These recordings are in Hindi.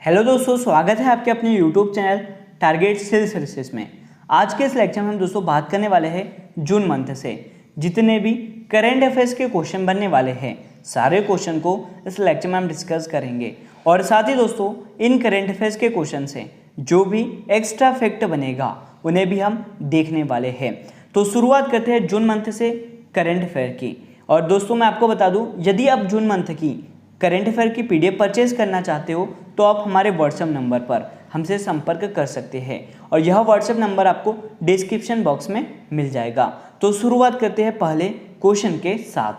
हेलो दोस्तों, स्वागत है आपके अपने YouTube channel Target Sales Research में। आज के इस लेक्चर में हम दोस्तों बात करने वाले हैं जून मंथ से जितने भी करेंट अफेयर्स के क्वेश्चन बनने वाले हैं सारे क्वेश्चन को इस लेक्चर में हम डिस्कस करेंगे। और साथ ही दोस्तों इन करेंट अफेयर्स के क्वेश्चन से जो भी एक्स्ट्रा फैक्ट बनेगा उन्हें भी हम देखने वाले हैं। तो शुरुआत करते हैं जून मंथ से करेंट अफेयर की। और दोस्तों मैं आपको बता दूं, यदि आप जून मंथ की करेंट अफेयर की पीडीएफ परचेज करना चाहते हो तो आप हमारे व्हाट्सएप नंबर पर हमसे संपर्क कर सकते हैं और यह व्हाट्सएप नंबर आपको डिस्क्रिप्शन बॉक्स में मिल जाएगा। तो शुरुआत करते हैं पहले क्वेश्चन के साथ।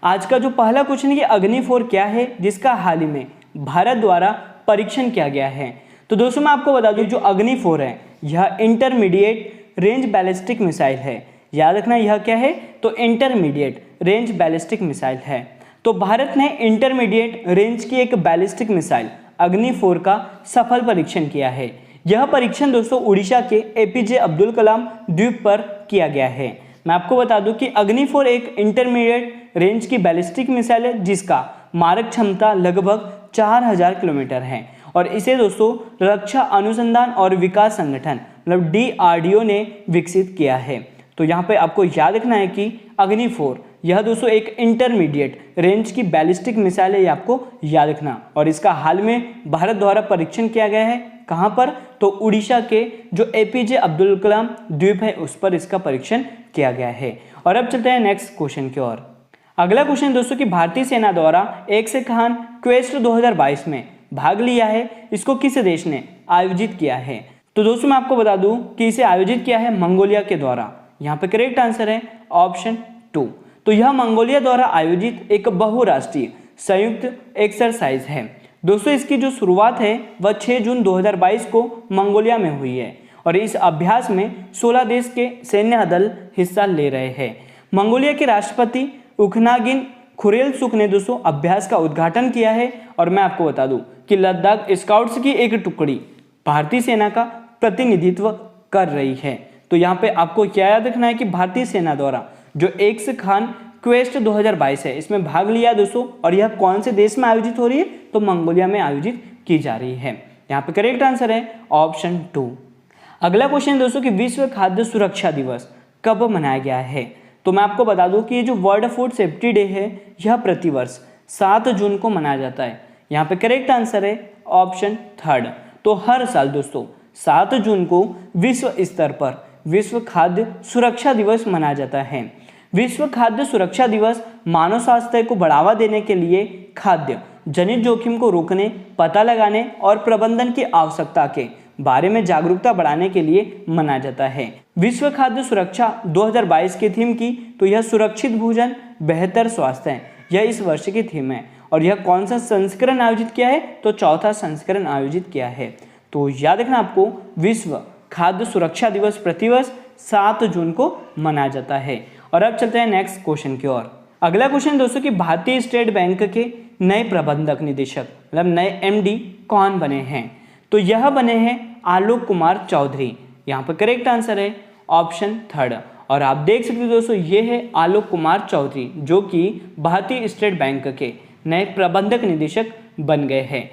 आज का जो पहला क्वेश्चन है कि अग्नि-4 क्या है जिसका हाल ही में भारत द्वारा परीक्षण किया गया है। तो दोस्तों मैं आपको बता दूं, जो अग्नि-4 है यह इंटरमीडिएट रेंज बैलिस्टिक मिसाइल है। याद रखना यह क्या है, तो इंटरमीडिएट रेंज बैलिस्टिक मिसाइल है। तो भारत ने इंटरमीडिएट रेंज की एक बैलिस्टिक मिसाइल अग्नि-4 का सफल परीक्षण किया है। यह परीक्षण दोस्तों उड़ीसा के एपीजे अब्दुल कलाम द्वीप पर किया गया है। मैं आपको बता दूं कि अग्नि-4 एक इंटरमीडिएट रेंज की बैलिस्टिक मिसाइल है जिसका मारक क्षमता लगभग 4000 किलोमीटर है और इसे दोस्तों रक्षा अनुसंधान और विकास संगठन मतलब DRDO ने विकसित किया है। तो यहाँ पे आपको याद रखना है कि अग्नि-4 यह दोस्तों एक इंटरमीडिएट रेंज की बैलिस्टिक मिसाइल है, ये आपको याद रखना। और इसका हाल में भारत द्वारा परीक्षण किया गया है। कहाँ पर, तो उड़ीसा के जो एपीजे अब्दुल कलाम द्वीप है उस पर इसका परीक्षण किया गया है। और अब चलते हैं नेक्स्ट क्वेश्चन की ओर। अगला क्वेश्चन दोस्तों कि भारतीय सेना द्वारा एक्स खान क्वेस्ट 2022 में भाग लिया है, इसको किस देश ने आयोजित किया है। तो दोस्तों मैं आपको बता दूं कि इसे आयोजित किया है मंगोलिया के द्वारा। यहाँ पे करेक्ट आंसर है ऑप्शन 2। तो यह मंगोलिया द्वारा आयोजित एक बहुराष्ट्रीय संयुक्त एक्सरसाइज है। दोस्तों इसकी जो शुरुआत है वह 6 जून 2022 को मंगोलिया में हुई है और इस अभ्यास में 16 देश के सैन्य दल हिस्सा ले रहे हैं। मंगोलिया के राष्ट्रपति उखनागिन खुरेलसुख ने दोस्तों अभ्यास का उद्घाटन किया है। और मैं आपको बता दूं कि लद्दाख स्काउट्स की एक टुकड़ी भारतीय सेना का प्रतिनिधित्व कर रही है। तो यहाँ पे आपको क्या याद रखना है कि भारतीय सेना द्वारा जो एक्स खान क्वेस्ट 2022 है इसमें भाग लिया दोस्तों। और यह कौन से देश में आयोजित हो रही है, तो मंगोलिया में आयोजित की जा रही है। यहाँ पे करेक्ट आंसर है ऑप्शन 2। अगला क्वेश्चन दोस्तों कि विश्व खाद्य सुरक्षा दिवस कब मनाया गया है। तो मैं आपको बता दूं कि ये जो वर्ल्ड फूड सेफ्टी डे है यह प्रतिवर्ष 7 जून को मनाया जाता है। यहाँ पे करेक्ट आंसर है ऑप्शन 3। तो हर साल दोस्तों 7 जून को विश्व स्तर पर विश्व खाद्य सुरक्षा दिवस मनाया जाता है। विश्व खाद्य सुरक्षा दिवस मानव स्वास्थ्य को बढ़ावा देने के लिए खाद्य जनित जोखिम को रोकने, पता लगाने और प्रबंधन की आवश्यकता के बारे में जागरूकता बढ़ाने के लिए मनाया जाता है। विश्व खाद्य सुरक्षा 2022 की थीम की तो यह सुरक्षित भोजन बेहतर स्वास्थ्य है, यह इस वर्ष की थीम है। और यह कौन सा संस्करण आयोजित किया है, तो 4था संस्करण आयोजित किया है। तो याद रखना आपको विश्व खाद्य सुरक्षा दिवस प्रतिवर्ष 7 जून को मनाया जाता है। और अब चलते हैं नेक्स्ट क्वेश्चन की ओर। अगला क्वेश्चन दोस्तों कि भारतीय स्टेट बैंक के नए प्रबंधक निदेशक मतलब नए MD कौन बने हैं। तो यह बने हैं आलोक कुमार चौधरी। यहाँ पर करेक्ट आंसर है ऑप्शन 3। और आप देख सकते हो दोस्तों ये है आलोक कुमार चौधरी जो कि भारतीय स्टेट बैंक के नए प्रबंधक निदेशक बन गए हैं।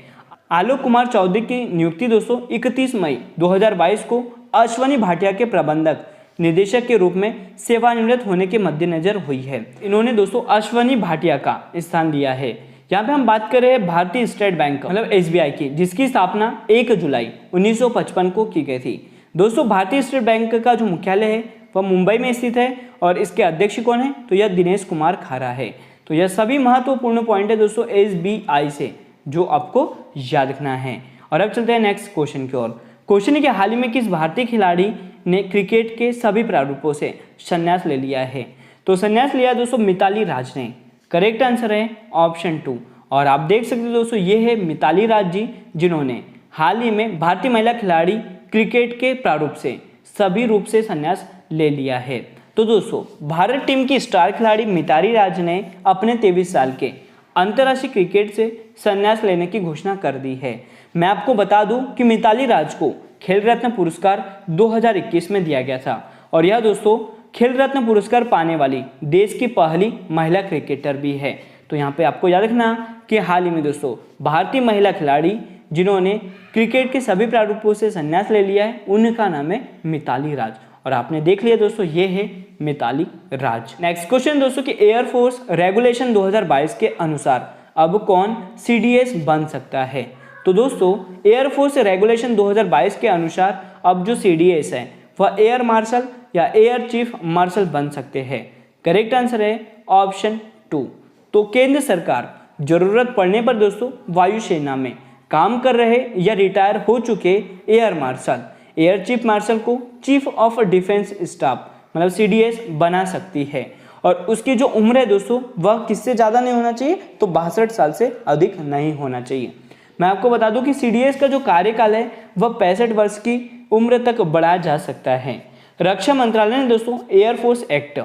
आलोक कुमार चौधरी की नियुक्ति दोस्तों 31 मई 2022 को अश्वनी भाटिया के प्रबंधक निदेशक के रूप में सेवानिवृत्त होने के मद्देनजर हुई है। इन्होंने दोस्तों अश्वनी भाटिया का स्थान लिया है। यहाँ पे हम बात कर रहे हैं भारतीय स्टेट बैंक मतलब SBI की, जिसकी स्थापना 1 जुलाई 1955 को की गई थी। दोस्तों भारतीय स्टेट बैंक का जो मुख्यालय है वह मुंबई में स्थित है और इसके अध्यक्ष कौन है, तो यह दिनेश कुमार खारा है। तो यह सभी महत्वपूर्ण पॉइंट है दोस्तों SBI से जो आपको याद रखना है। और अब चलते हैं नेक्स्ट क्वेश्चन की ओर। क्वेश्चन है कि हाल ही में किस भारतीय खिलाड़ी ने क्रिकेट के सभी प्रारूपों से संन्यास ले लिया है। तो संन्यास लिया दोस्तों मिताली राज ने। करेक्ट आंसर है ऑप्शन 2। और आप देख सकते हो दोस्तों ये है मिताली राज जी जिन्होंने हाल ही में भारतीय महिला खिलाड़ी क्रिकेट के प्रारूप से सभी रूप से संन्यास ले लिया है। तो दोस्तों भारत टीम की स्टार खिलाड़ी मिताली राज ने अपने 23 साल के अंतर्राष्ट्रीय क्रिकेट से संन्यास लेने की घोषणा कर दी है। मैं आपको बता दूं कि मिताली राज को खेल रत्न पुरस्कार 2021 में दिया गया था और यह दोस्तों खेल रत्न पुरस्कार पाने वाली देश की पहली महिला क्रिकेटर भी है। तो यहाँ पे आपको याद रखना कि हाल ही में दोस्तों भारतीय महिला खिलाड़ी जिन्होंने क्रिकेट के सभी प्रारूपों से संन्यास ले लिया है, उनका नाम है मिताली राज। और आपने देख लिया दोस्तों, ये है मिताली राज। नेक्स्ट क्वेश्चन दोस्तों कि एयरफोर्स रेगुलेशन 2022 के अनुसार अब कौन CDS बन सकता है। तो दोस्तों एयरफोर्स रेगुलेशन 2022 के अनुसार अब जो CDS है वह एयर मार्शल या एयर चीफ मार्शल बन सकते हैं। करेक्ट आंसर है ऑप्शन 2। तो केंद्र सरकार जरूरत पड़ने पर दोस्तों वायुसेना में काम कर रहे या रिटायर हो चुके air marshal, air chief marshal को चीफ ऑफ डिफेंस स्टाफ मतलब CDS बना सकती है। और उसकी जो उम्र है दोस्तों वह किससे ज़्यादा नहीं होना चाहिए, तो 62 साल से अधिक नहीं होना चाहिए। मैं आपको बता दूं कि CDS का जो कार्यकाल है वह 65 वर्ष की उम्र तक बढ़ाया जा सकता है। रक्षा मंत्रालय ने दोस्तों एयरफोर्स एक्ट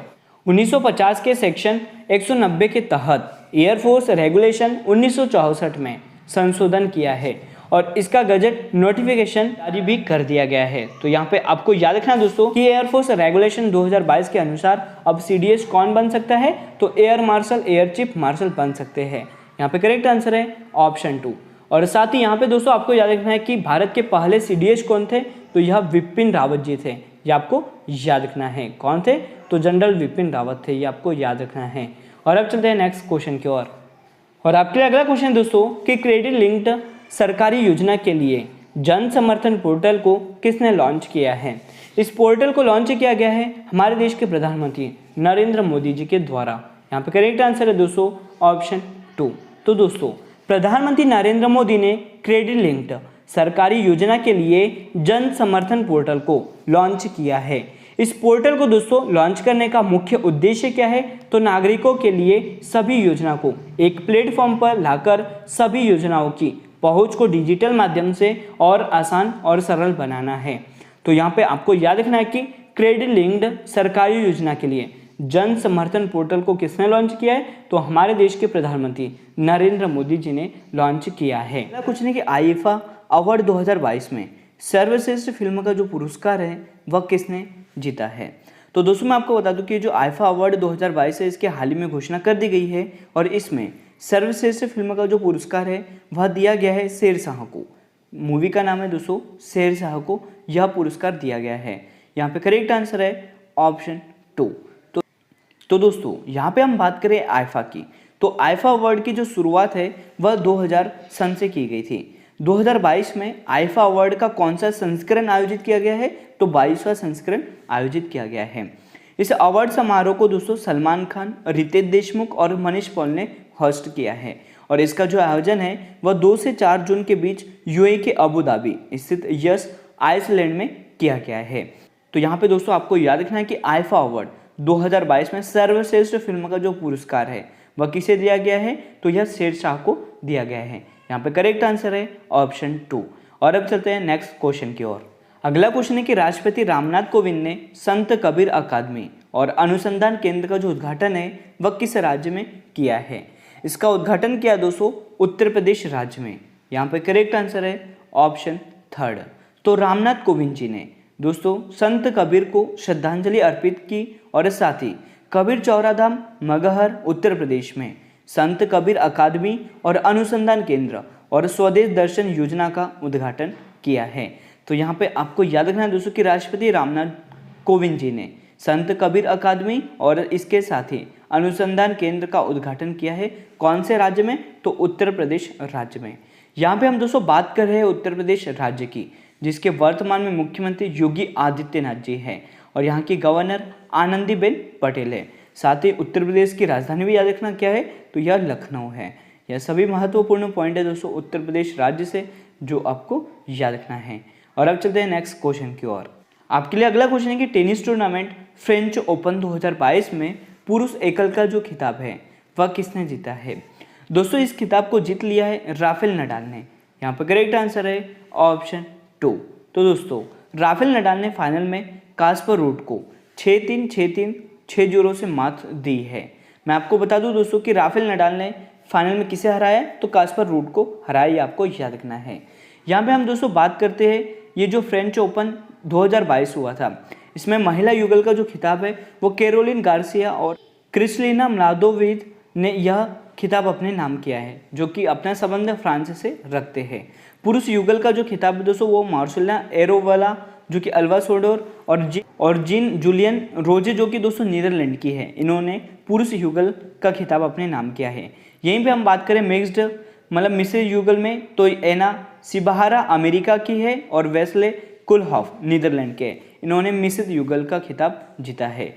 1950 के सेक्शन 190 के तहत एयरफोर्स रेगुलेशन 1964 में संशोधन किया है और इसका गजट नोटिफिकेशन जारी भी कर दिया गया है। तो यहाँ पे आपको याद रखना दोस्तों कि एयरफोर्स रेगुलेशन 2022 के अनुसार अब CDS कौन बन सकता है, तो air marshal, air chief marshal बन सकते हैं। यहाँ पे करेक्ट आंसर है ऑप्शन 2। और साथ ही यहाँ पे दोस्तों आपको याद रखना है कि भारत के पहले CDS कौन थे, तो यह विपिन रावत जी थे। ये आपको याद रखना है। कौन थे, तो जनरल विपिन रावत थे, ये आपको याद रखना है। और अब चलते हैं नेक्स्ट क्वेश्चन की ओर। और आपके लिए अगला क्वेश्चन दोस्तों कि क्रेडिट लिंक्ड सरकारी योजना के लिए जन समर्थन पोर्टल को किसने लॉन्च किया है। इस पोर्टल को लॉन्च किया गया है हमारे देश के प्रधानमंत्री नरेंद्र मोदी जी के द्वारा। यहाँ पे करेक्ट आंसर है दोस्तों ऑप्शन 2। तो दोस्तों प्रधानमंत्री नरेंद्र मोदी ने क्रेडिट लिंक्ड सरकारी योजना के लिए जन समर्थन पोर्टल को लॉन्च किया है। इस पोर्टल को दोस्तों लॉन्च करने का मुख्य उद्देश्य क्या है, तो नागरिकों के लिए सभी योजना को एक प्लेटफॉर्म पर लाकर सभी योजनाओं की पहुंच को डिजिटल माध्यम से और आसान और सरल बनाना है। तो यहाँ पे आपको याद रखना है कि क्रेडिट लिंक्ड सरकारी योजना के लिए जन समर्थन पोर्टल को किसने लॉन्च किया है, तो हमारे देश के प्रधानमंत्री नरेंद्र मोदी जी ने लॉन्च किया है। कुछ नहीं कि आईफा अवार्ड 2022 में सर्वश्रेष्ठ फिल्म का जो पुरस्कार है वह किसने जीता है। तो दोस्तों मैं आपको बता दूं कि जो आईफा अवार्ड 2022 है इसके हाल ही में घोषणा कर दी गई है और इसमें सर्वश्रेष्ठ फिल्म का जो पुरस्कार है वह दिया गया है शेरशाह को। मूवी का नाम है दोस्तों शेरशाह को यह पुरस्कार दिया गया है। यहाँ पे करेक्ट आंसर है ऑप्शन 2। तो दोस्तों यहाँ पे हम बात करें आईफा की, तो आईफा अवार्ड की जो शुरुआत है वह 2000 सन से की गई थी। 2022 में आईफा अवार्ड का कौन सा संस्करण आयोजित किया गया है, तो 22वां संस्करण आयोजित किया गया है। इस अवार्ड समारोह को दोस्तों सलमान खान, रितेश देशमुख और मनीष पॉल ने होस्ट किया है और इसका जो आयोजन है वह 2 से 4 जून के बीच यूएई के अबू धाबी स्थित यस आइसलैंड में किया गया है। तो यहाँ पे दोस्तों आपको याद रखना है कि आईफा अवार्ड 2022 में सर्वश्रेष्ठ फिल्म का जो पुरस्कार है वह किसे दिया गया है, तो यह शेरशाह को दिया गया है। यहाँ पे करेक्ट आंसर है ऑप्शन 2। और अब चलते हैं नेक्स्ट क्वेश्चन की ओर। अगला क्वेश्चन है कि राष्ट्रपति रामनाथ कोविंद ने संत कबीर अकादमी और अनुसंधान केंद्र का जो उद्घाटन है वह किस राज्य में किया है। इसका उद्घाटन किया दोस्तों उत्तर प्रदेश राज्य में। यहाँ पे करेक्ट आंसर है ऑप्शन 3। तो रामनाथ कोविंद जी ने दोस्तों संत कबीर को श्रद्धांजलि अर्पित की और साथ ही कबीर चौरा धाम मगहर उत्तर प्रदेश में संत कबीर अकादमी और अनुसंधान केंद्र और स्वदेश दर्शन योजना का उद्घाटन किया है। तो यहाँ पे आपको याद रखना है दोस्तों कि राष्ट्रपति रामनाथ कोविंद जी ने संत कबीर अकादमी और इसके साथ ही अनुसंधान केंद्र का उद्घाटन किया है। कौन से राज्य में, तो उत्तर प्रदेश राज्य में। यहाँ पे हम दोस्तों बात कर रहे हैं उत्तर प्रदेश राज्य की, जिसके वर्तमान में मुख्यमंत्री योगी आदित्यनाथ जी हैं और यहाँ की गवर्नर आनंदीबेन पटेल है। साथ ही उत्तर प्रदेश की राजधानी भी याद रखना क्या है, तो यह लखनऊ है। यह सभी महत्वपूर्ण पॉइंट है दोस्तों उत्तर प्रदेश राज्य से जो आपको याद रखना है। और अब चलते हैं नेक्स्ट क्वेश्चन की ओर। आपके लिए अगला क्वेश्चन है कि टेनिस टूर्नामेंट फ्रेंच ओपन 2022 में पुरुष एकल का जो खिताब है वह किसने जीता है। दोस्तों इस खिताब को जीत लिया है राफेल नडाल ने। यहाँ पर करेक्ट आंसर है ऑप्शन 2। तो दोस्तों राफेल नडाल ने फाइनल में कास्पर रूड को 6-3, 6-3, 6-0 से मात दी है। मैं आपको बता दूं दोस्तों कि राफेल नडाल ने फाइनल में किसे हराया, तो कास्पर रूड को हराया, ये आपको याद रखना है। यहाँ पे हम दोस्तों बात करते हैं ये जो फ्रेंच ओपन 2022 हुआ था, इसमें महिला युगल का जो खिताब है वो कैरोलिन गार्सिया और क्रिस्टलिना म्लादोविच ने यह खिताब अपने नाम किया है, जो कि अपना संबंध फ्रांस से रखते हैं। पुरुष युगल का जो खिताब है दोस्तों वो मार्सेला एरोवाला जो कि अल्वासोडोर और जीन जूलियन रोजे जो कि दोस्तों नीदरलैंड की है, इन्होंने पुरुष युगल का खिताब अपने नाम किया है। यहीं पे हम बात करें मिक्स्ड मतलब मिश्र युगल में, तो एना सिबाहारा अमेरिका की है और वेस्ले कुलहॉफ नीदरलैंड के, इन्होंने मिश्रित युगल का खिताब जीता है।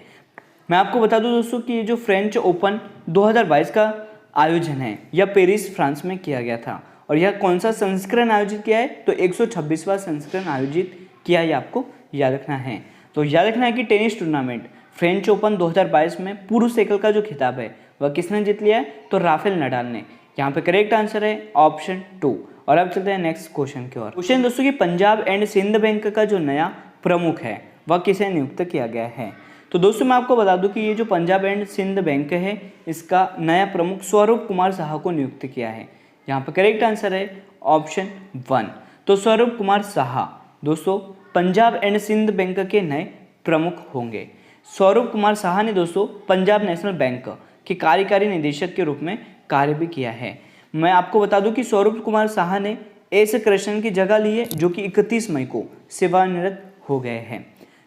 मैं आपको बता दूं दोस्तों कि ये जो फ्रेंच ओपन 2022 का आयोजन है यह पेरिस फ्रांस में किया गया था, और यह कौन सा संस्करण आयोजित किया है, तो 126वां संस्करण आयोजित किया है, आपको याद रखना है। तो याद रखना है कि टेनिस टूर्नामेंट फ्रेंच ओपन 2022 में पुरुष एकल का जो खिताब है वह किसने जीत लिया है, तो राफेल नडाल ने। यहाँ पे करेक्ट आंसर है ऑप्शन 2। और अब चलते हैं नेक्स्ट क्वेश्चन की ओर। क्वेश्चन दोस्तों कि पंजाब एंड सिंध बैंक का जो नया प्रमुख है वह किसे नियुक्त किया गया है। तो दोस्तों मैं आपको बता दूं कि ये जो पंजाब एंड सिंध बैंक है इसका नया प्रमुख स्वरूप कुमार साहा को नियुक्त किया है। यहाँ पे करेक्ट आंसर है ऑप्शन 1। तो स्वरूप कुमार साहा दोस्तों पंजाब एंड सिंध बैंक के नए प्रमुख होंगे। स्वरूप कुमार साहा ने दोस्तों पंजाब नेशनल बैंक के कार्यकारी निदेशक के रूप में कार्य भी किया है। मैं आपको बता दूं कि स्वरूप कुमार साहा ने एस कृष्णन की जगह ली है, जो कि 31 मई को सेवानिवृत्त हो गए हैं।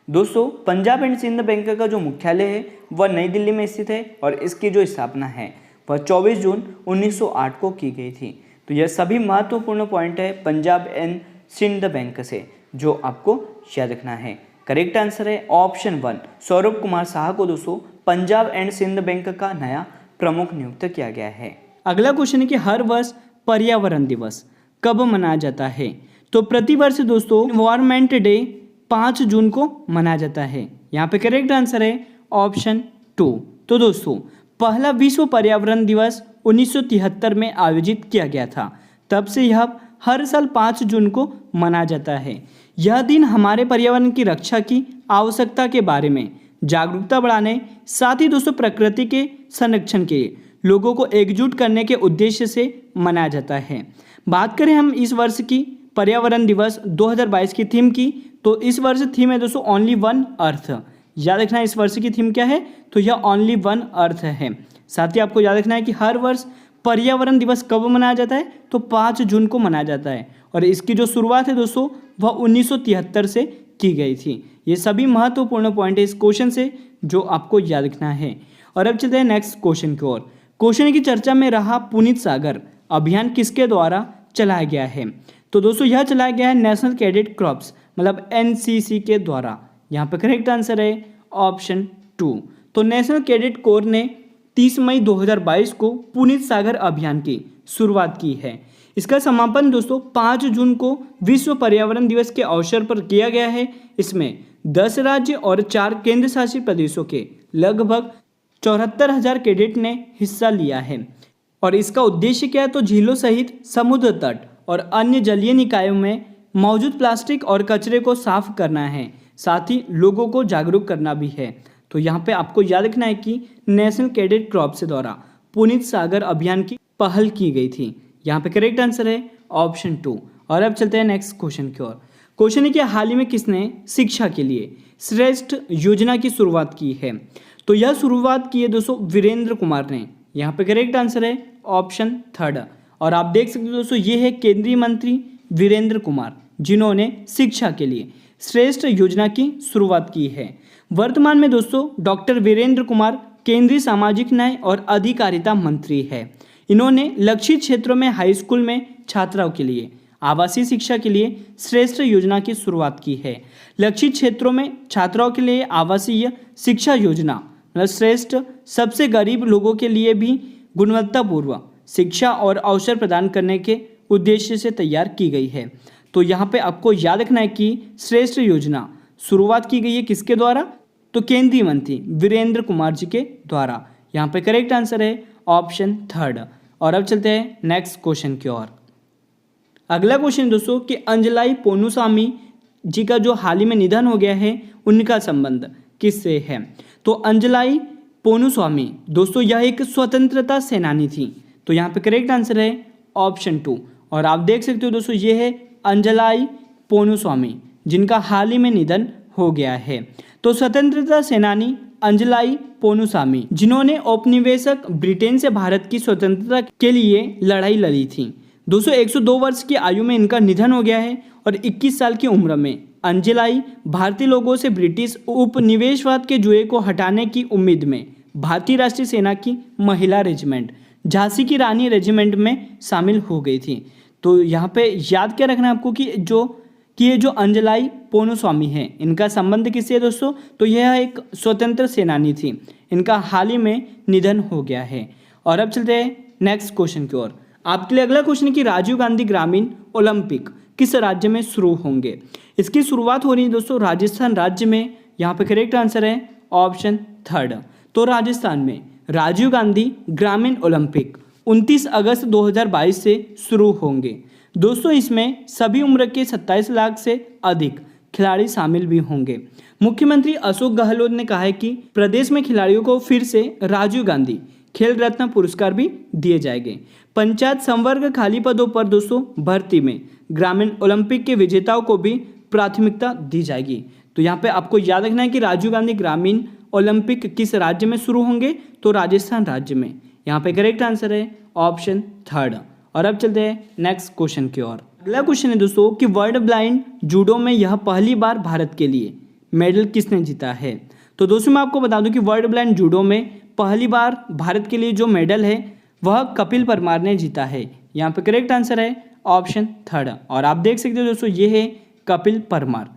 दोस्तों पंजाब एंड सिंध बैंक का जो मुख्यालय है वह नई दिल्ली में स्थित है, और इसकी जो स्थापना है वह 24 जून 1908 को की गई थी। तो यह सभी महत्वपूर्ण पॉइंट है पंजाब एंड सिंध बैंक से, जो आपको याद रखना है। करेक्ट आंसर है ऑप्शन 1। स्वरूप कुमार साहा को दोस्तों पंजाब एंड सिंध बैंक का नया प्रमुख नियुक्त किया गया है। अगला क्वेश्चन है कि हर वर्ष पर्यावरण दिवस कब मनाया जाता है। तो प्रतिवर्ष दोस्तों एनवायरमेंट डे 5 जून को मनाया जाता है। यहाँ पे करेक्ट आंसर है ऑप्शन 2। तो दोस्तों पहला विश्व पर्यावरण दिवस 1973 में आयोजित किया गया था, तब से यह हर साल 5 जून को मनाया जाता है। यह दिन हमारे पर्यावरण की रक्षा की आवश्यकता के बारे में जागरूकता बढ़ाने, साथ ही दोस्तों प्रकृति के संरक्षण के लिए लोगों को एकजुट करने के उद्देश्य से मनाया जाता है। बात करें हम इस वर्ष की पर्यावरण दिवस 2022 की थीम की, तो इस वर्ष थीम है दोस्तों ओनली वन अर्थ। याद रखना है इस वर्ष की थीम क्या है, तो यह ओनली वन अर्थ है। साथ ही आपको याद रखना है कि हर वर्ष पर्यावरण दिवस कब मनाया जाता है, तो 5 जून को मनाया जाता है, और इसकी जो शुरुआत है दोस्तों वह 1973 से की गई थी। ये सभी महत्वपूर्ण पॉइंट है इस क्वेश्चन से, जो आपको याद रखना है। और अब चलते हैं नेक्स्ट क्वेश्चन की ओर। क्वेश्चन की चर्चा में रहा पुनीत सागर अभियान किसके द्वारा चलाया गया है। तो दोस्तों यह चलाया गया है नेशनल कैडेट क्रॉप्स मतलब एनसीसी के द्वारा। यहाँ पे करेक्ट आंसर है ऑप्शन 2। तो नेशनल कैडेट कोर ने 30 मई 2022 को पुनीत सागर अभियान की शुरुआत की है। इसका समापन दोस्तों 5 जून को विश्व पर्यावरण दिवस के अवसर पर किया गया है। इसमें 10 राज्य और 4 केंद्र शासित प्रदेशों के लगभग 74,000 कैडेट ने हिस्सा लिया है। और इसका उद्देश्य क्या है, तो झीलों सहित समुद्र तट और अन्य जलीय निकायों में मौजूद प्लास्टिक और कचरे को साफ करना है, साथ ही लोगों को जागरूक करना भी है। तो यहाँ पे आपको याद रखना है कि नेशनल कैडेट क्रॉप्स द्वारा पुनीत सागर अभियान की पहल की गई थी। यहाँ पे करेक्ट आंसर है ऑप्शन 2। और अब चलते हैं नेक्स्ट क्वेश्चन की ओर। क्वेश्चन है कि हाल ही में किसने शिक्षा के लिए श्रेष्ठ योजना की शुरुआत की है। तो यह शुरुआत की है दोस्तों वीरेंद्र कुमार ने। यहाँ पे करेक्ट आंसर है ऑप्शन 3। और आप देख सकते हो दोस्तों ये है केंद्रीय मंत्री वीरेंद्र कुमार, जिन्होंने शिक्षा के लिए श्रेष्ठ योजना की शुरुआत की है। वर्तमान में दोस्तों डॉक्टर वीरेंद्र कुमार केंद्रीय सामाजिक न्याय और अधिकारिता मंत्री है। इन्होंने लक्षित क्षेत्रों में हाई स्कूल में छात्राओं के लिए आवासीय शिक्षा के लिए श्रेष्ठ योजना की शुरुआत की है। लक्षित क्षेत्रों में छात्राओं के लिए आवासीय शिक्षा योजना मतलब श्रेष्ठ सबसे गरीब लोगों के लिए भी गुणवत्तापूर्ण शिक्षा और अवसर प्रदान करने के उद्देश्य से तैयार की गई है। तो यहाँ पे आपको याद रखना है कि श्रेष्ठ योजना शुरुआत की गई है किसके द्वारा, तो केंद्रीय मंत्री वीरेंद्र कुमार जी के द्वारा। यहाँ पे करेक्ट आंसर है ऑप्शन 3। और अब चलते हैं नेक्स्ट क्वेश्चन की ओर। अगला क्वेश्चन दोस्तों कि अंजलाई पोनुसामी जी का जो हाल ही में निधन हो गया है, उनका संबंध किससे है। तो अंजलाई पोनुस्वामी दोस्तों यह एक स्वतंत्रता सेनानी थी। तो यहाँ पे करेक्ट आंसर है ऑप्शन 2। और आप देख सकते हो दोस्तों ये है अंजलाई पोनुस्वामी, जिनका हाल ही में निधन हो गया है। तो स्वतंत्रता सेनानी अंजलाई पोनुसामी, जिन्होंने औपनिवेशिक ब्रिटेन से भारत की स्वतंत्रता के लिए लड़ाई लड़ी थी। दोस्तों 102 वर्ष की आयु में इनका निधन हो गया है और 21 साल की उम्र में अंजलाई भारतीय लोगों से ब्रिटिश उपनिवेशवाद के जुए को हटाने की उम्मीद में भारतीय राष्ट्रीय सेना की महिला रेजिमेंट झांसी की रानी रेजिमेंट में शामिल हो गई थी। तो यहाँ पे याद क्या रखना है आपको कि ये जो अंजलाई पोनुस्वामी है, इनका संबंध किससे है दोस्तों? तो यह एक स्वतंत्र सेनानी थी, इनका हाल ही में निधन हो गया है। और अब चलते हैं नेक्स्ट क्वेश्चन की ओर। आपके लिए अगला क्वेश्चन है कि राजीव गांधी ग्रामीण ओलंपिक किस राज्य में शुरू होंगे? इसकी शुरुआत हो रही है दोस्तों राजस्थान राज्य में। यहाँ पे करेक्ट आंसर है ऑप्शन 3। तो राजस्थान में राजीव गांधी ग्रामीण ओलंपिक 29 अगस्त 2022 से शुरू होंगे। दोस्तों इसमें सभी उम्र के 27 लाख से अधिक खिलाड़ी शामिल भी होंगे। मुख्यमंत्री अशोक गहलोत ने कहा है कि प्रदेश में खिलाड़ियों को फिर से राजीव गांधी खेल रत्न पुरस्कार भी दिए जाएंगे। पंचायत संवर्ग खाली पदों पर दोस्तों भर्ती में ग्रामीण ओलंपिक के विजेताओं को भी प्राथमिकता दी जाएगी। तो यहाँ पे आपको याद रखना है कि राजीव गांधी ग्रामीण ओलंपिक किस राज्य में शुरू होंगे? तो राजस्थान राज्य में। यहाँ पे करेक्ट आंसर है ऑप्शन 3। और अब चलते हैं नेक्स्ट क्वेश्चन की ओर। अगला क्वेश्चन है दोस्तों कि वर्ल्ड ब्लाइंड जूडो में यह पहली बार भारत के लिए मेडल किसने जीता है? तो दोस्तों मैं आपको बता दूं कि वर्ल्ड ब्लाइंड जूडो में पहली बार भारत के लिए जो मेडल है वह कपिल परमार ने जीता है। यहाँ पे करेक्ट आंसर है ऑप्शन 3। और आप देख सकते हो दोस्तों ये है कपिल परमार।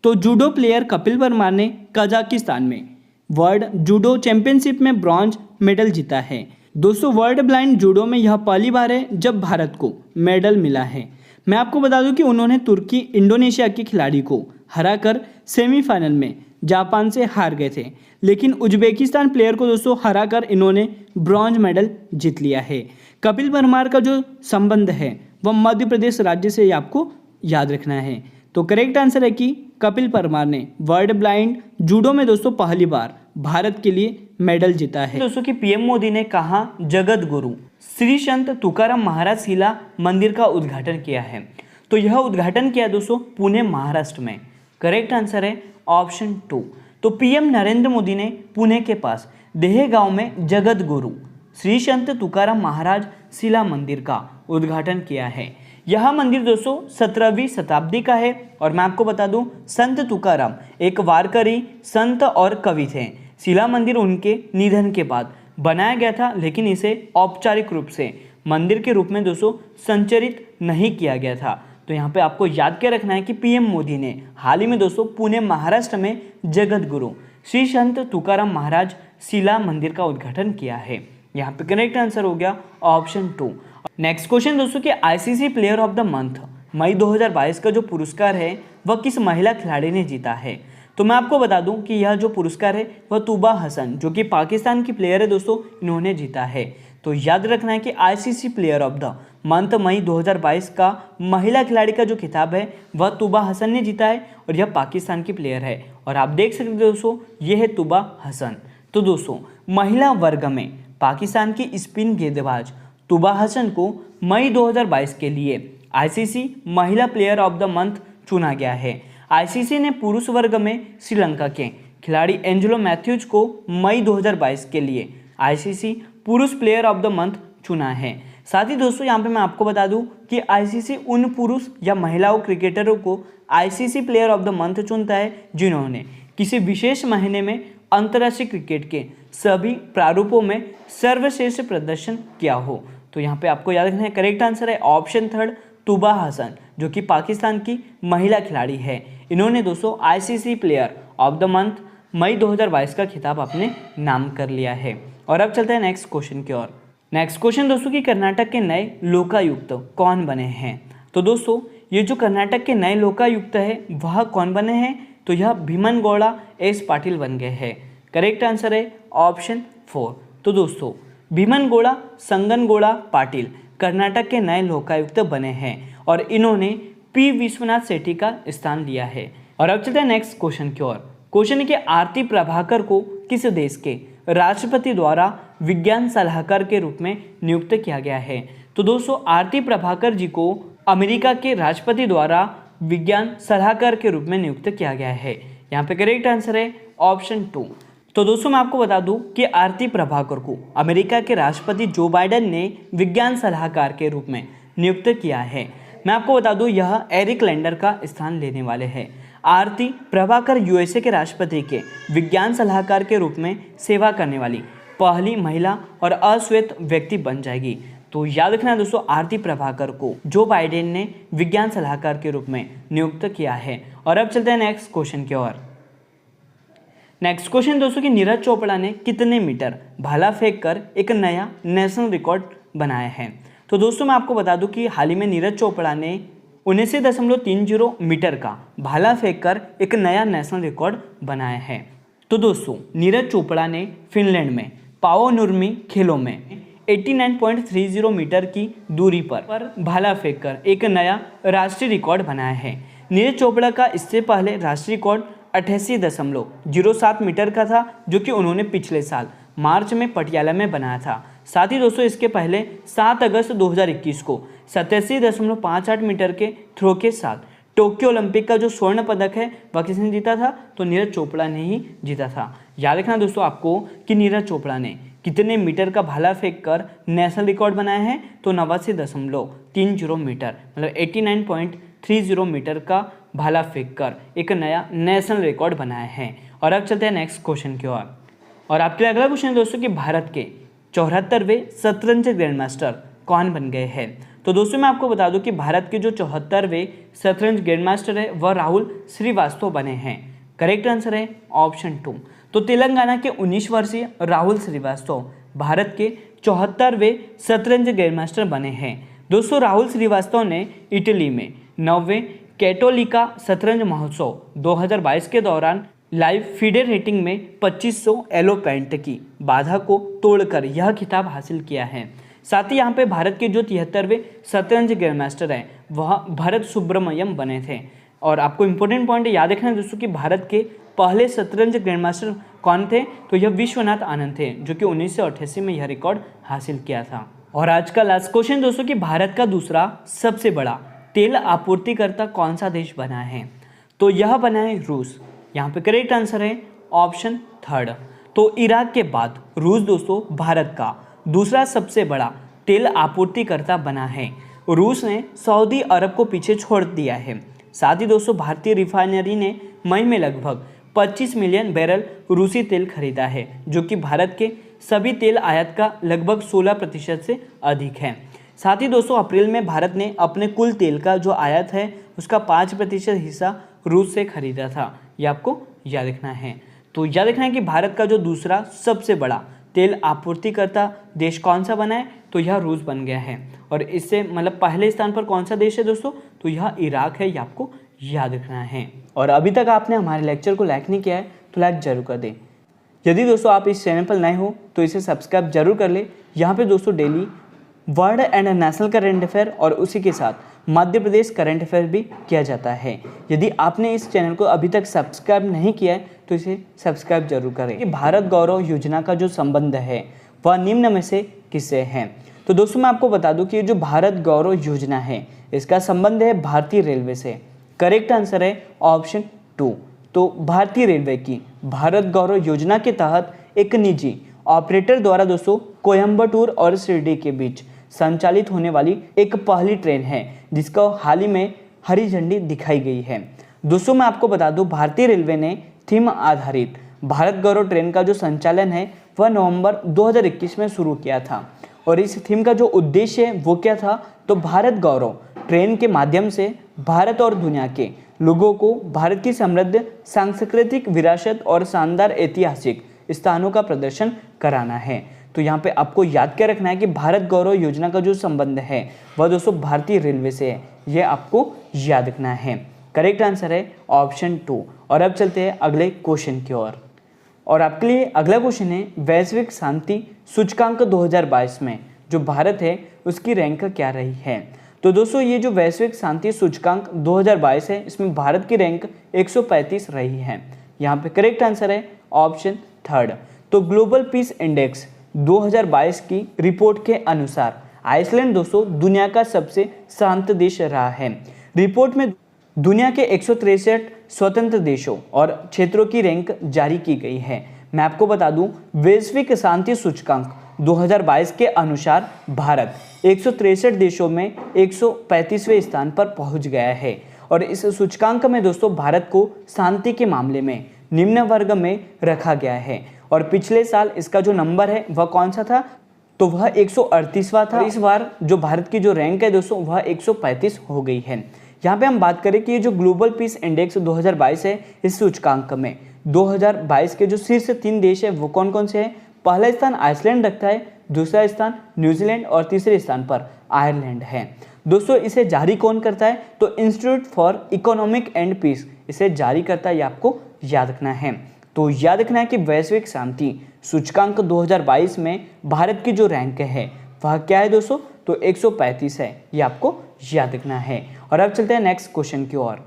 तो जूडो प्लेयर कपिल परमार ने कजाकिस्तान में वर्ल्ड जूडो चैंपियनशिप में ब्रॉन्ज मेडल जीता है। दोस्तों वर्ल्ड ब्लाइंड जूडो में यह पहली बार है जब भारत को मेडल मिला है। मैं आपको बता दूं कि उन्होंने तुर्की इंडोनेशिया के खिलाड़ी को हराकर सेमीफाइनल में जापान से हार गए थे, लेकिन उज्बेकिस्तान प्लेयर को दोस्तों हराकर इन्होंने ब्रॉन्ज मेडल जीत लिया है। कपिल परमार का जो संबंध है वह मध्य प्रदेश राज्य से आपको याद रखना है। तो करेक्ट आंसर है कि कपिल परमार ने वर्ल्ड ब्लाइंड जूडो में दोस्तों पहली बार भारत के लिए मेडल जीता है। दोस्तों कि पीएम मोदी ने कहा जगत गुरु श्री संत तुकाराम महाराज शिला मंदिर का उद्घाटन किया है? तो यह उद्घाटन किया दोस्तों पुणे महाराष्ट्र में। करेक्ट आंसर है ऑप्शन 2। तो पीएम नरेंद्र मोदी ने पुणे के पास देहगांव में जगत गुरु श्री संत तुकाराम महाराज शिला मंदिर का उद्घाटन किया है। यह मंदिर दोस्तों 17वीं शताब्दी का है और मैं आपको बता दूं संत तुकाराम एक वारकरी संत और कवि थे। शिला मंदिर उनके निधन के बाद बनाया गया था, लेकिन इसे औपचारिक रूप से मंदिर के रूप में दोस्तों संचालित नहीं किया गया था। तो यहाँ पे आपको याद क्या रखना है कि पीएम मोदी ने हाल ही में दोस्तों पुणे महाराष्ट्र में जगत गुरु श्री संत तुकाराम महाराज शिला मंदिर का उद्घाटन किया है। यहाँ पे करेक्ट आंसर हो गया ऑप्शन 2। नेक्स्ट क्वेश्चन दोस्तों कि ICC player of the month May 2022 का जो पुरस्कार है वह किस महिला खिलाड़ी ने जीता है? तो मैं आपको बता दूं कि यह जो पुरस्कार है वह तूबा हसन जो कि पाकिस्तान की प्लेयर है दोस्तों, इन्होंने जीता है। तो याद रखना है कि ICC player of the month May 2022 का महिला खिलाड़ी का जो खिताब है वह तूबा हसन ने जीता है और यह पाकिस्तान की प्लेयर है। और आप देख सकते हो दोस्तों ये है तूबा हसन। तो दोस्तों महिला वर्ग में पाकिस्तान की स्पिन गेंदबाज तूबा हसन को मई 2022 के लिए आईसीसी महिला प्लेयर ऑफ द मंथ चुना गया है। आईसीसी ने पुरुष वर्ग में श्रीलंका के खिलाड़ी एंजेलो मैथ्यूज को मई 2022 के लिए आईसीसी पुरुष प्लेयर ऑफ द मंथ चुना है। साथ ही दोस्तों यहाँ पे मैं आपको बता दूं कि आईसीसी उन पुरुष या महिलाओं क्रिकेटरों को ICC player of the month चुनता है जिन्होंने किसी विशेष महीने में अंतर्राष्ट्रीय क्रिकेट के सभी प्रारूपों में सर्वश्रेष्ठ प्रदर्शन किया हो। तो यहाँ पे आपको याद रखना है करेक्ट आंसर है ऑप्शन 3 तूबा हसन जो कि पाकिस्तान की महिला खिलाड़ी है। इन्होंने दोस्तों ICC player of the month May 2022 का खिताब अपने नाम कर लिया है। और अब चलते हैं नेक्स्ट क्वेश्चन की ओर। नेक्स्ट क्वेश्चन दोस्तों कि कर्नाटक के नए लोकायुक्त कौन बने हैं? तो दोस्तों ये जो कर्नाटक के नए लोकायुक्त है वह कौन बने हैं? तो यह भीमनगौड़ा एस पाटिल बन गए हैं। करेक्ट आंसर है ऑप्शन 4। तो दोस्तों भीमनगौड़ा संगनगौड़ा पाटिल कर्नाटक के नए लोकायुक्त बने हैं और इन्होंने पी विश्वनाथ सेठी का स्थान लिया है। और अब चलते हैं नेक्स्ट क्वेश्चन की ओर। क्वेश्चन है कि आरती प्रभाकर को किस देश के राष्ट्रपति द्वारा विज्ञान सलाहकार के रूप में नियुक्त किया गया है? तो दोस्तों आरती प्रभाकर जी को अमेरिका के राष्ट्रपति द्वारा विज्ञान सलाहकार के रूप में नियुक्त किया गया है। यहाँ पे करेक्ट आंसर है ऑप्शन 2। तो दोस्तों मैं आपको बता दूं कि आरती प्रभाकर को अमेरिका के राष्ट्रपति जो बाइडेन ने विज्ञान सलाहकार के रूप में नियुक्त किया है। मैं आपको बता दूं यह एरिक लैंडर का स्थान लेने वाले हैं। आरती प्रभाकर यूएसए के राष्ट्रपति के विज्ञान सलाहकार के रूप में सेवा करने वाली पहली महिला और अश्वेत व्यक्ति बन जाएगी। तो याद रखना दोस्तों, आरती प्रभाकर को जो बाइडेन ने विज्ञान सलाहकार के रूप में नियुक्त किया है। और अब चलते हैं नेक्स्ट क्वेश्चन की ओर। नेक्स्ट क्वेश्चन दोस्तों कि नीरज चोपड़ा ने कितने मीटर भाला फेंक कर एक नया नेशनल रिकॉर्ड बनाया है। तो दोस्तों मैं आपको बता दूं कि हाल ही में नीरज चोपड़ा ने 79.30 मीटर का भाला फेंक कर एक नया नेशनल रिकॉर्ड बनाया है। तो दोस्तों नीरज चोपड़ा ने फिनलैंड में पावोनुर्मी खेलों में 89.30 मीटर की दूरी पर भाला फेंककर एक नया राष्ट्रीय रिकॉर्ड बनाया है। नीरज चोपड़ा का इससे पहले राष्ट्रीय रिकॉर्ड 88.07 मीटर का था, जो कि उन्होंने पिछले साल मार्च में पटियाला में बनाया था। साथ ही दोस्तों इसके पहले 7 अगस्त 2021 को 87.58 मीटर के थ्रो के साथ टोक्यो ओलंपिक का जो स्वर्ण पदक है वह किसने जीता था, तो नीरज चोपड़ा ने ही जीता था। याद रखना दोस्तों आपको कि नीरज चोपड़ा ने कितने मीटर का भाला फेंक कर नेशनल रिकॉर्ड बनाया है, तो 89.30 मीटर, मतलब 89.30 मीटर का भाला फेंक कर एक नया नेशनल रिकॉर्ड बनाया है। और अब चलते हैं नेक्स्ट क्वेश्चन की ओर। और आपके लिए अगला क्वेश्चन है दोस्तों कि भारत के 74वें शतरंज ग्रैंड मास्टर कौन बन गए हैं। तो दोस्तों मैं आपको बता दूं कि भारत के जो 74वें शतरंज ग्रैंड मास्टर है वह राहुल श्रीवास्तव बने हैं। करेक्ट आंसर है ऑप्शन 2। तो तेलंगाना के 19 वर्षीय राहुल श्रीवास्तव भारत के 74वें शतरंज ग्रैंड मास्टर बने हैं। दोस्तों राहुल श्रीवास्तव ने इटली में 9वें कैटोलिका शतरंज महोत्सव 2022 के दौरान लाइव फीडर रेटिंग में 2500 एलो पॉइंट की बाधा को तोड़कर यह खिताब हासिल किया है। साथ ही यहाँ पे भारत के जो 73वें शतरंज ग्रैंड मास्टर हैं वह भरत सुब्रमण्यम बने थे। और आपको इंपॉर्टेंट पॉइंट याद रखना है दोस्तों कि भारत के पहले शतरंज ग्रैंड मास्टर कौन थे, तो यह विश्वनाथ आनंद थे, जो कि 1988 में यह रिकॉर्ड हासिल किया था। और आज का लास्ट क्वेश्चन दोस्तों कि भारत का दूसरा सबसे बड़ा तेल आपूर्तिकर्ता कौन सा देश बना है, तो यह बना है रूस। यहाँ पे करेक्ट आंसर है ऑप्शन 3। तो इराक के बाद रूस दोस्तों भारत का दूसरा सबसे बड़ा तेल आपूर्तिकर्ता बना है। रूस ने सऊदी अरब को पीछे छोड़ दिया है। साथ ही दोस्तों भारतीय रिफाइनरी ने मई में लगभग 25 मिलियन बैरल रूसी तेल खरीदा है, जो कि भारत के सभी तेल आयात का लगभग 16% से अधिक है। साथ ही दोस्तों अप्रैल में भारत ने अपने कुल तेल का जो आयात है उसका 5% हिस्सा रूस से खरीदा था। ये आपको याद रखना है। तो याद रखना है कि भारत का जो दूसरा सबसे बड़ा तेल आपूर्तिकर्ता देश कौन सा बना है, तो यह रूस बन गया है। और इससे मतलब पहले स्थान पर कौन सा देश है दोस्तों, तो यह इराक है। ये आपको याद रखना है। और अभी तक आपने हमारे लेक्चर को लाइक नहीं किया है तो लाइक जरूर कर दें। यदि दोस्तों आप इस चैनल पर नए हो तो इसे सब्सक्राइब जरूर कर ले। यहाँ पे दोस्तों daily world and national current affair और उसी के साथ मध्य प्रदेश करंट अफेयर भी किया जाता है। यदि आपने इस चैनल को अभी तक सब्सक्राइब नहीं किया है तो इसे सब्सक्राइब जरूर करें। कि भारत गौरव योजना का जो संबंध है वह निम्न में से किससे है। तो दोस्तों मैं आपको बता दूं कि जो भारत गौरव योजना है इसका संबंध है भारतीय रेलवे से। करेक्ट आंसर है ऑप्शन 2। तो भारतीय रेलवे की भारत गौरव योजना के तहत एक निजी ऑपरेटर द्वारा दोस्तों कोयम्बटूर और शिरडी के बीच संचालित होने वाली एक पहली ट्रेन है जिसको हाल ही में हरी झंडी दिखाई गई है। दोस्तों मैं आपको बता दूं भारतीय रेलवे ने थीम आधारित भारत गौरव ट्रेन का जो संचालन है वह नवंबर 2021 में शुरू किया था। और इस थीम का जो उद्देश्य है वो क्या था, तो भारत गौरव ट्रेन के माध्यम से भारत और दुनिया के लोगों को भारत की समृद्ध सांस्कृतिक विरासत और शानदार ऐतिहासिक स्थानों का प्रदर्शन कराना है। तो यहाँ पे आपको याद क्या रखना है कि भारत गौरव योजना का जो संबंध है वह दोस्तों भारतीय रेलवे से है। यह आपको याद रखना है। करेक्ट आंसर है ऑप्शन 2। और अब चलते हैं अगले क्वेश्चन की ओर। और आपके लिए अगला क्वेश्चन है वैश्विक शांति सूचकांक 2022 में जो भारत है उसकी रैंक क्या रही है। तो दोस्तों ये जो वैश्विक शांति सूचकांक 2022 है इसमें भारत की रैंक 135 रही है। यहाँ पे करेक्ट आंसर है ऑप्शन 3। तो ग्लोबल पीस इंडेक्स 2022 की रिपोर्ट के अनुसार आइसलैंड दोस्तों दुनिया का सबसे शांत देश रहा है। रिपोर्ट में दुनिया के 163 स्वतंत्र देशों और क्षेत्रों की रैंक जारी की गई है। मैं आपको बता दूं, वैश्विक शांति सूचकांक 2022 के अनुसार भारत 163 देशों में 135वें स्थान पर पहुंच गया है। और इस सूचकांक में दोस्तों भारत को शांति के मामले में निम्न वर्ग में रखा गया है। और पिछले साल इसका जो नंबर है वह कौन सा था, तो वह 138वां था। इस बार जो भारत की जो रैंक है दोस्तों वह 135 हो गई है। यहाँ पे हम बात करें कि ये जो ग्लोबल पीस इंडेक्स 2022 है, इस सूचकांक में 2022 के जो शीर्ष 3 देश है वो कौन कौन से हैं। पहला स्थान आइसलैंड रखता है, दूसरा स्थान न्यूजीलैंड और तीसरे स्थान पर आयरलैंड है। दोस्तों इसे जारी कौन करता है, तो Institute for Economic and Peace इसे जारी करता है, ये आपको याद रखना है। तो याद रखना है कि वैश्विक शांति सूचकांक 2022 में भारत की जो रैंक है वह क्या है दोस्तों, तो 135 है, ये आपको याद रखना है। और अब चलते हैं नेक्स्ट क्वेश्चन की ओर।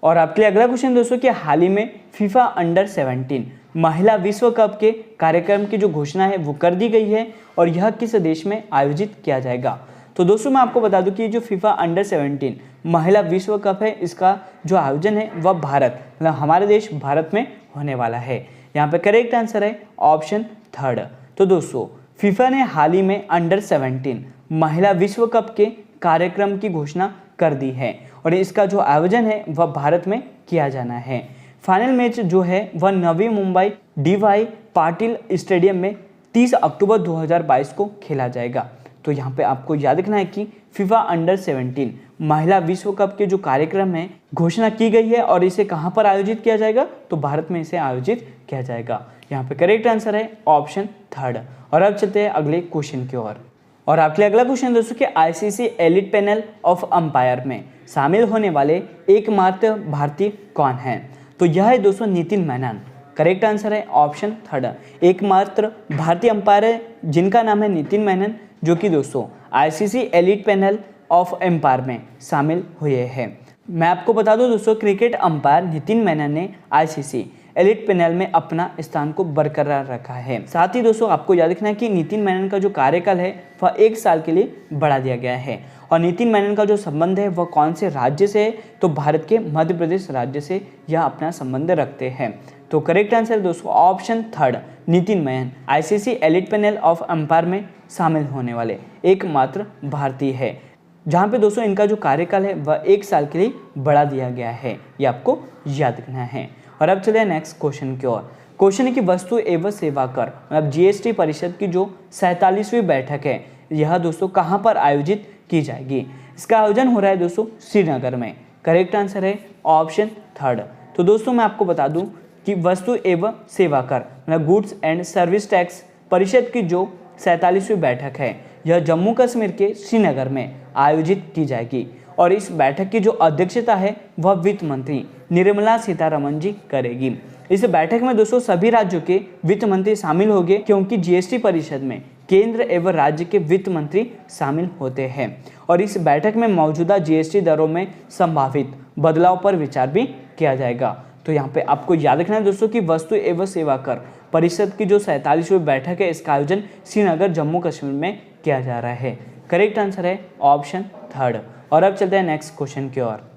और आपके लिए अगला क्वेश्चन दोस्तों कि हाल ही में फीफा अंडर 17 महिला विश्व कप के कार्यक्रम की जो घोषणा है वो कर दी गई है और यह किस देश में आयोजित किया जाएगा। तो दोस्तों मैं आपको बता दूं कि जो फीफा अंडर 17 महिला विश्व कप है, इसका जो आयोजन है वह भारत, मतलब हमारे देश भारत में होने वाला है। यहाँ पे करेक्ट आंसर है ऑप्शन 3। तो दोस्तों फीफा ने हाल ही में अंडर 17 महिला विश्व कप के कार्यक्रम की घोषणा कर दी है और इसका जो आयोजन है वह भारत में किया जाना है। फाइनल मैच जो है वह नवी मुंबई DY पाटिल स्टेडियम में 30 अक्टूबर 2022 को खेला जाएगा। तो यहाँ पे आपको याद रखना है कि फीफा अंडर 17 महिला विश्व कप के जो कार्यक्रम है घोषणा की गई है और इसे कहाँ पर आयोजित किया जाएगा, तो भारत में इसे आयोजित किया जाएगा। यहाँ पे करेक्ट आंसर है ऑप्शन 3। और अब चलते हैं अगले क्वेश्चन की ओर। और आपके लिए अगला क्वेश्चन दोस्तों कि ICC elite panel of umpire में शामिल होने वाले एकमात्र भारतीय कौन है, तो यह है दोस्तों नितिन मेनन। करेक्ट आंसर है ऑप्शन 3। एकमात्र भारतीय अंपायर है जिनका नाम है नितिन मेनन, जो कि दोस्तों ICC elite panel of umpire में शामिल हुए हैं। मैं आपको बता दूं दोस्तों, क्रिकेट अंपायर नितिन मेनन ने ICC एलिट पैनल में अपना स्थान को बरकरार रखा है। साथ ही दोस्तों आपको याद रखना है कि नितिन मेनन का जो कार्यकाल है वह 1 साल के लिए बढ़ा दिया गया है। और नितिन मेनन का जो संबंध है वह कौन से राज्य से है, तो भारत के मध्य प्रदेश राज्य से यह अपना संबंध रखते हैं। तो करेक्ट आंसर दोस्तों option 3 Nitin Menon ICC elite panel of umpire में शामिल होने वाले एकमात्र भारतीय है, जहाँ पे दोस्तों इनका जो कार्यकाल है वह 1 साल के लिए बढ़ा दिया गया है, ये आपको याद रखना है। और अब चले नेक्स्ट क्वेश्चन की ओर। क्वेश्चन है कि वस्तु एवं सेवा कर मतलब GST परिषद की जो 47वीं बैठक है यह दोस्तों कहाँ पर आयोजित की जाएगी। इसका आयोजन हो रहा है दोस्तों श्रीनगर में। करेक्ट आंसर है ऑप्शन 3। तो दोस्तों मैं आपको बता दूं कि वस्तु एवं सेवा कर मतलब गुड्स एंड सर्विस टैक्स परिषद की जो 47वीं बैठक है यह जम्मू कश्मीर के श्रीनगर में आयोजित की जाएगी और इस बैठक की जो अध्यक्षता है वह वित्त मंत्री निर्मला सीतारमण जी करेगी। इस बैठक में दोस्तों सभी राज्यों के वित्त मंत्री शामिल होंगे, क्योंकि GST परिषद में केंद्र एवं राज्य के वित्त मंत्री शामिल होते हैं और इस बैठक में मौजूदा GST दरों में संभावित बदलाव पर विचार भी किया जाएगा। तो यहाँ पे आपको याद रखना है दोस्तों कि वस्तु एवं सेवा कर परिषद की जो 47वीं बैठक है इसका आयोजन श्रीनगर जम्मू कश्मीर में किया जा रहा है। करेक्ट आंसर है ऑप्शन 3। और अब चलते हैं नेक्स्ट क्वेश्चन की ओर।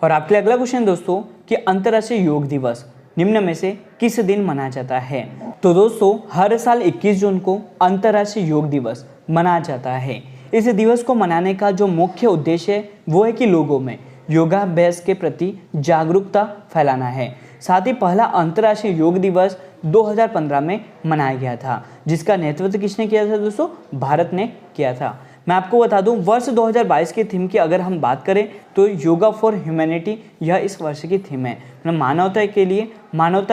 और आपके लिए अगला क्वेश्चन दोस्तों कि अंतर्राष्ट्रीय योग दिवस निम्न में से किस दिन मनाया जाता है। तो दोस्तों हर साल 21 जून को अंतर्राष्ट्रीय योग दिवस मनाया जाता है। इस दिवस को मनाने का जो मुख्य उद्देश्य है वो है कि लोगों में योगाभ्यास के प्रति जागरूकता फैलाना है। साथ ही पहला अंतर्राष्ट्रीय योग दिवस 2015 में मनाया गया था, जिसका नेतृत्व किसने किया था दोस्तों, भारत ने किया था। मैं आपको बता दूं वर्ष 2022 की थीम की अगर हम बात करें तो योगा फॉर ह्यूमैनिटी यह इस वर्ष की थीम है, मतलब मानवता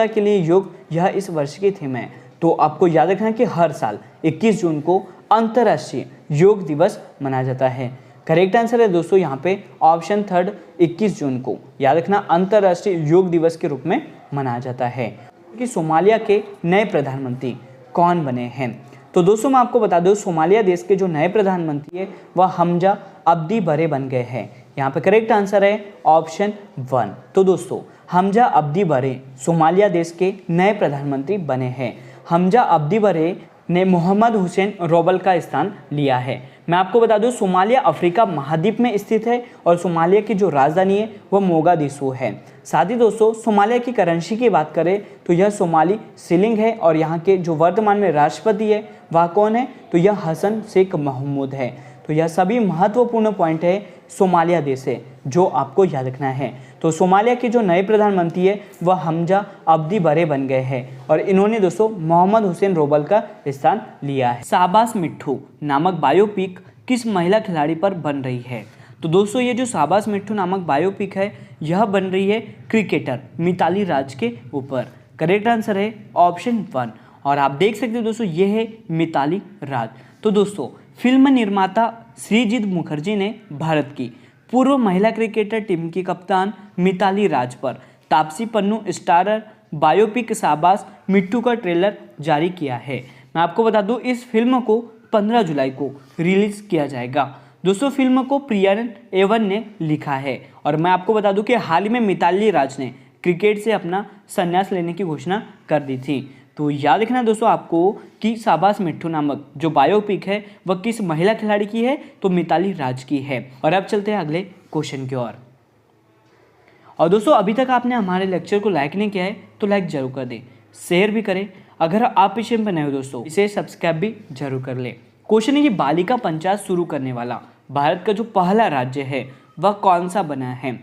के लिए योग यह इस वर्ष की थीम है। तो आपको याद रखना कि हर साल 21 जून को अंतर्राष्ट्रीय योग दिवस मनाया जाता है। करेक्ट आंसर है दोस्तों यहाँ पे ऑप्शन 3 21 जून को याद रखना अंतर्राष्ट्रीय योग दिवस के रूप में मनाया जाता है। कि सोमालिया के नए प्रधानमंत्री कौन बने हैं। तो दोस्तों मैं आपको बता दूं सोमालिया देश के जो नए प्रधानमंत्री है वह हमजा अब्दी बरे बन गए हैं। यहाँ पे करेक्ट आंसर है ऑप्शन 1। तो दोस्तों हमजा अब्दी बरे सोमालिया देश के नए प्रधानमंत्री बने हैं। हमजा अब्दी बरे ने मोहम्मद हुसैन रोबल का स्थान लिया है। मैं आपको बता दूं सोमालिया अफ्रीका महाद्वीप में स्थित है और सोमालिया की जो राजधानी है वह मोगादिशु है। साथ ही दोस्तों सोमालिया की करेंसी की बात करें तो यह सोमाली शिलिंग है और यहाँ के जो वर्तमान में राष्ट्रपति है वह कौन है, तो यह हसन शेख महमूद है। तो यह सभी महत्वपूर्ण पॉइंट है सोमालिया देश से जो आपको याद रखना है। तो सोमालिया के जो नए प्रधानमंत्री है वह हमजा अब्दी बरे बन गए हैं और इन्होंने दोस्तों मोहम्मद हुसैन रोबल का स्थान लिया है। शाहबाज मिट्ठू नामक बायोपिक किस महिला खिलाड़ी पर बन रही है? तो दोस्तों ये जो शाहबाज मिट्ठू नामक बायोपिक है यह बन रही है क्रिकेटर मिताली राज के ऊपर। करेक्ट आंसर है ऑप्शन 1 और आप देख सकते हो दोस्तों ये है मिताली राज। तो दोस्तों फिल्म निर्माता श्रीजीत मुखर्जी ने भारत की पूर्व महिला क्रिकेटर टीम की कप्तान मिताली राज पर तापसी पन्नू स्टारर बायोपिक शाहबाज मिट्ठू का ट्रेलर जारी किया है। मैं आपको बता दूं इस फिल्म को 15 जुलाई को रिलीज किया जाएगा। दोस्तों फिल्म को प्रियन एवन ने लिखा है और मैं आपको बता दूं कि हाल ही में मिताली राज ने क्रिकेट से अपना संन्यास लेने की घोषणा कर दी थी। तो याद रखना दोस्तों आपको कि शाहबाज मिट्ठू नामक जो बायोपिक है वह किस महिला खिलाड़ी की है, तो मिताली राज की है। और अब चलते हैं अगले क्वेश्चन की ओर। और दोस्तों अभी तक आपने हमारे लेक्चर को लाइक नहीं किया है तो लाइक जरूर कर दें, शेयर भी करें। अगर आप इस चैनल पर नए हो दोस्तों इसे सब्सक्राइब भी जरूर कर ले। क्वेश्चन है कि बालिका पंचायत शुरू करने वाला भारत का जो पहला राज्य है वह कौन सा बना है?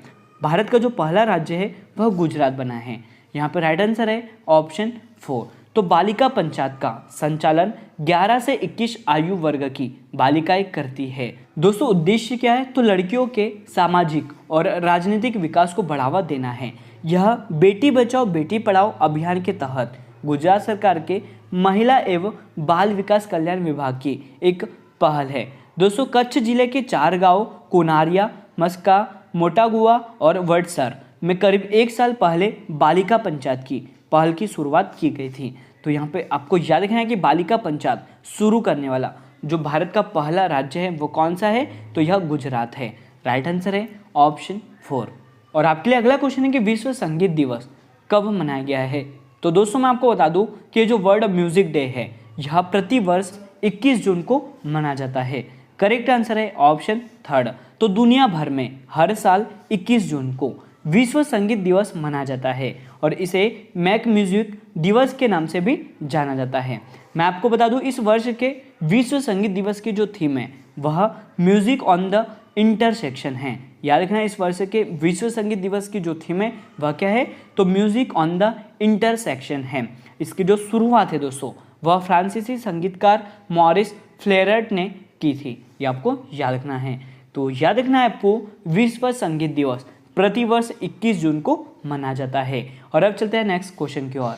भारत का जो पहला राज्य है वह गुजरात बना है। यहाँ पर राइट आंसर है ऑप्शन 4। तो बालिका पंचायत का संचालन 11 से 21 आयु वर्ग की बालिकाएं करती है। दोस्तों उद्देश्य क्या है, तो लड़कियों के सामाजिक और राजनीतिक विकास को बढ़ावा देना है। यह बेटी बचाओ बेटी पढ़ाओ अभियान के तहत गुजरात सरकार के महिला एवं बाल विकास कल्याण विभाग की एक पहल है। दोस्तों कच्छ जिले के 4 गांव कोनारिया, मस्का, मोटागुआ और वडसर में करीब 1 साल पहले बालिका पंचायत की पहल की शुरुआत की गई थी। तो यहाँ पे आपको याद रखना है कि बालिका पंचायत शुरू करने वाला जो भारत का पहला राज्य है वो कौन सा है, तो यह गुजरात है। राइट आंसर है ऑप्शन 4। और आपके लिए अगला क्वेश्चन है कि विश्व संगीत दिवस कब मनाया गया है? तो दोस्तों मैं आपको बता दूं कि जो वर्ल्ड म्यूजिक डे है यह प्रति वर्ष 21 जून को मनाया जाता है। करेक्ट आंसर है ऑप्शन 3। तो दुनिया भर में हर साल 21 जून को विश्व संगीत दिवस मनाया जाता है और इसे मैक म्यूजिक दिवस के नाम से भी जाना जाता है। मैं आपको बता दूं इस वर्ष के विश्व संगीत दिवस की जो थीम है वह म्यूजिक ऑन द इंटरसेक्शन है। याद रखना इस वर्ष के विश्व संगीत दिवस की जो थीम है वह क्या है, तो म्यूजिक ऑन द इंटरसेक्शन है। इसकी जो शुरुआत है दोस्तों वह फ्रांसीसी संगीतकार मॉरिस फ्लेरट ने की थी, ये आपको याद रखना है। तो याद रखना है आपको विश्व संगीत दिवस प्रतिवर्ष 21 जून को मनाया जाता है। और अब चलते हैं नेक्स्ट क्वेश्चन की ओर।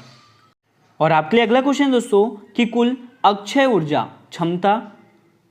और आपके लिए अगला क्वेश्चन दोस्तों कि कुल अक्षय ऊर्जा क्षमता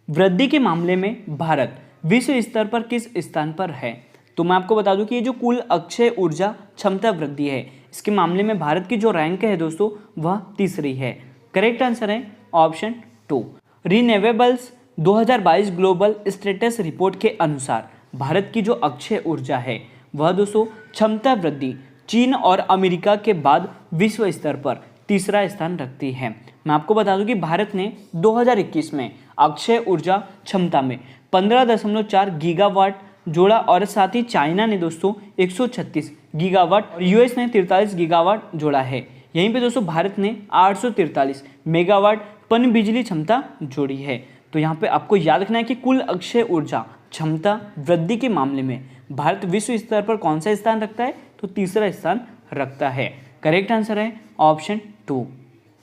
वृद्धि के मामले में भारत विश्व स्तर पर किस स्थान पर है? तो मैं आपको बता दूं कि ये जो कुल अक्षय ऊर्जा क्षमता वृद्धि है इसके मामले में भारत की जो रैंक है दोस्तों वह तीसरी है। करेक्ट आंसर है option 2। Renewables 2022 global status report के अनुसार भारत की जो अक्षय ऊर्जा है वह दोस्तों क्षमता वृद्धि चीन और अमेरिका के बाद विश्व स्तर पर तीसरा स्थान रखती है। मैं आपको बता दूं कि भारत ने 2021 में अक्षय ऊर्जा क्षमता में 15.4 गीगावाट जोड़ा और साथ ही चाइना ने दोस्तों 136 गीगावाट और यूएस ने 43 गीगावाट जोड़ा है। यहीं पे दोस्तों भारत ने 843 मेगावाट पन बिजली क्षमता जोड़ी है। तो यहाँ पे आपको याद रखना है कि कुल अक्षय ऊर्जा क्षमता वृद्धि के मामले में भारत विश्व स्तर पर कौन सा स्थान रखता है, तो तीसरा स्थान रखता है। करेक्ट आंसर है ऑप्शन 2।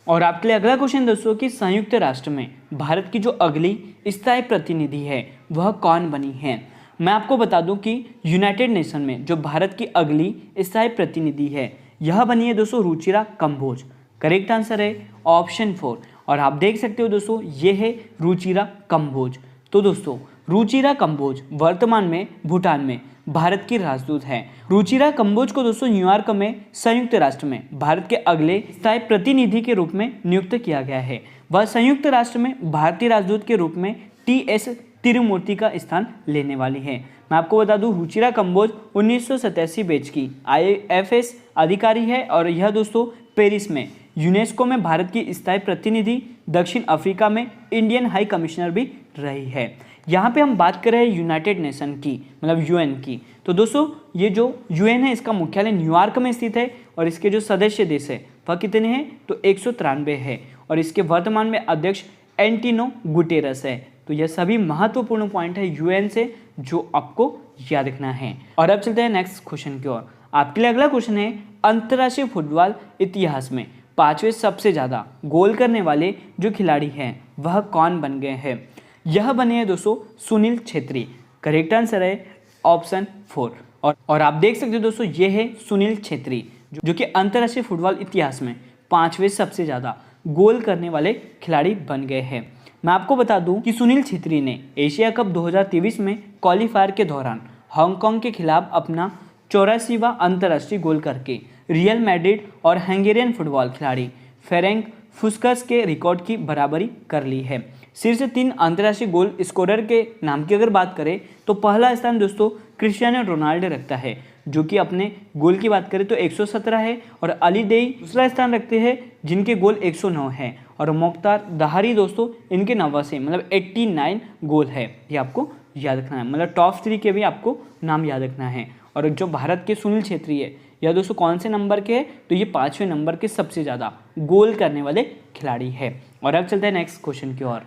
और आपके लिए अगला क्वेश्चन दोस्तों कि संयुक्त राष्ट्र में भारत की जो अगली स्थायी प्रतिनिधि है वह कौन बनी है? मैं आपको बता दूं कि यूनाइटेड नेशन में जो भारत की अगली स्थायी प्रतिनिधि है यह बनी है दोस्तों रुचिरा कंबोज। करेक्ट आंसर है ऑप्शन 4। और आप देख सकते हो दोस्तों ये है रुचिरा कंबोज। तो दोस्तों रुचिरा कंबोज वर्तमान में भूटान में भारत की राजदूत हैं। रुचिरा कंबोज को दोस्तों न्यूयॉर्क में संयुक्त राष्ट्र में भारत के अगले स्थायी प्रतिनिधि के रूप में नियुक्त किया गया है। वह संयुक्त राष्ट्र में भारतीय राजदूत के रूप में TS तिरुमूर्ति का स्थान लेने वाली है। मैं आपको बता दूं रुचिरा कंबोज 1987 बैच की IFS अधिकारी है और यह दोस्तों पेरिस में यूनेस्को में भारत की स्थायी प्रतिनिधि, दक्षिण अफ्रीका में इंडियन हाई कमिश्नर भी रही है। यहाँ पे हम बात कर रहे हैं यूनाइटेड नेशन की, मतलब यूएन की। तो दोस्तों ये जो यूएन है इसका मुख्यालय न्यूयॉर्क में स्थित है और इसके जो सदस्य देश है वह कितने हैं, तो 193 है और इसके वर्तमान में अध्यक्ष एंटोनियो गुटेरेस है। तो यह सभी महत्वपूर्ण पॉइंट है यूएन से जो आपको याद रखना है। और अब चलते हैं नेक्स्ट क्वेश्चन की ओर। आपके लिए अगला क्वेश्चन है, अंतर्राष्ट्रीय फुटबॉल इतिहास में 5वें सबसे ज़्यादा गोल करने वाले जो खिलाड़ी हैं वह कौन बन गए हैं। यह बने हैं दोस्तों सुनील छेत्री। करेक्ट आंसर है ऑप्शन 4। और आप देख सकते हो दोस्तों ये है सुनील छेत्री जो कि अंतर्राष्ट्रीय फुटबॉल इतिहास में 5वें सबसे ज़्यादा गोल करने वाले खिलाड़ी बन गए हैं। मैं आपको बता दूं कि सुनील छेत्री ने एशिया कप 2023 में क्वालिफायर के दौरान हांगकांग के खिलाफ अपना 84वां अंतर्राष्ट्रीय गोल करके रियल मैड्रिड और हंगेरियन फुटबॉल खिलाड़ी फेरेंक फुस्कस के रिकॉर्ड की बराबरी कर ली है। शीर्ष 3 अंतर्राष्ट्रीय गोल स्कोरर के नाम की अगर बात करें तो पहला स्थान दोस्तों क्रिस्टियानो रोनाल्डो रखता है जो कि अपने गोल की बात करें तो 117 है, और अली देई दूसरा स्थान रखते हैं जिनके गोल 109 है, और मुख्तार दहारी दोस्तों इनके 89 मतलब 89 गोल है। ये आपको याद रखना है, मतलब टॉप 3 के भी आपको नाम याद रखना है। और जो भारत के सुनील छेत्री है यह दोस्तों कौन से नंबर के है, तो ये 5वें नंबर के सबसे ज़्यादा गोल करने वाले खिलाड़ी है। और अब चलते हैं नेक्स्ट क्वेश्चन की ओर।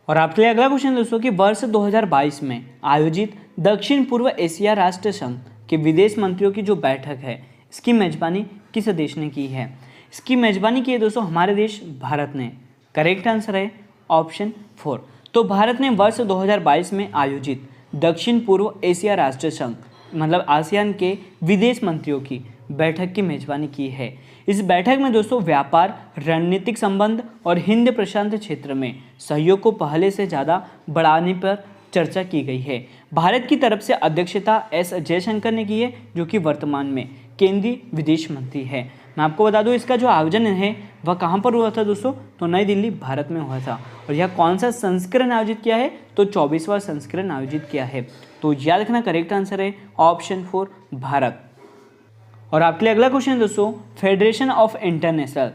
और आपके लिए अगला क्वेश्चन दोस्तों कि वर्ष 2022 में आयोजित दक्षिण पूर्व एशिया राष्ट्र संघ के विदेश मंत्रियों की जो बैठक है इसकी मेजबानी किस देश ने की है। इसकी मेजबानी की है दोस्तों हमारे देश भारत ने। करेक्ट आंसर है ऑप्शन 4। तो भारत ने वर्ष 2022 में आयोजित दक्षिण पूर्व एशिया राष्ट्र संघ मतलब आसियान के विदेश मंत्रियों की बैठक की मेजबानी की है। इस बैठक में दोस्तों व्यापार, रणनीतिक संबंध और हिंद प्रशांत क्षेत्र में सहयोग को पहले से ज़्यादा बढ़ाने पर चर्चा की गई है। भारत की तरफ से अध्यक्षता एस जयशंकर ने की है जो कि वर्तमान में केंद्रीय विदेश मंत्री है। मैं आपको बता दूं इसका जो आयोजन है वह कहाँ पर हुआ था दोस्तों, तो नई दिल्ली भारत में हुआ था। और यह कौन सा संस्करण आयोजित किया है, तो 24वां संस्करण आयोजित किया है। तो याद रखना करेक्ट आंसर है ऑप्शन 4 भारत। और आपके लिए अगला क्वेश्चन दोस्तों, federation of international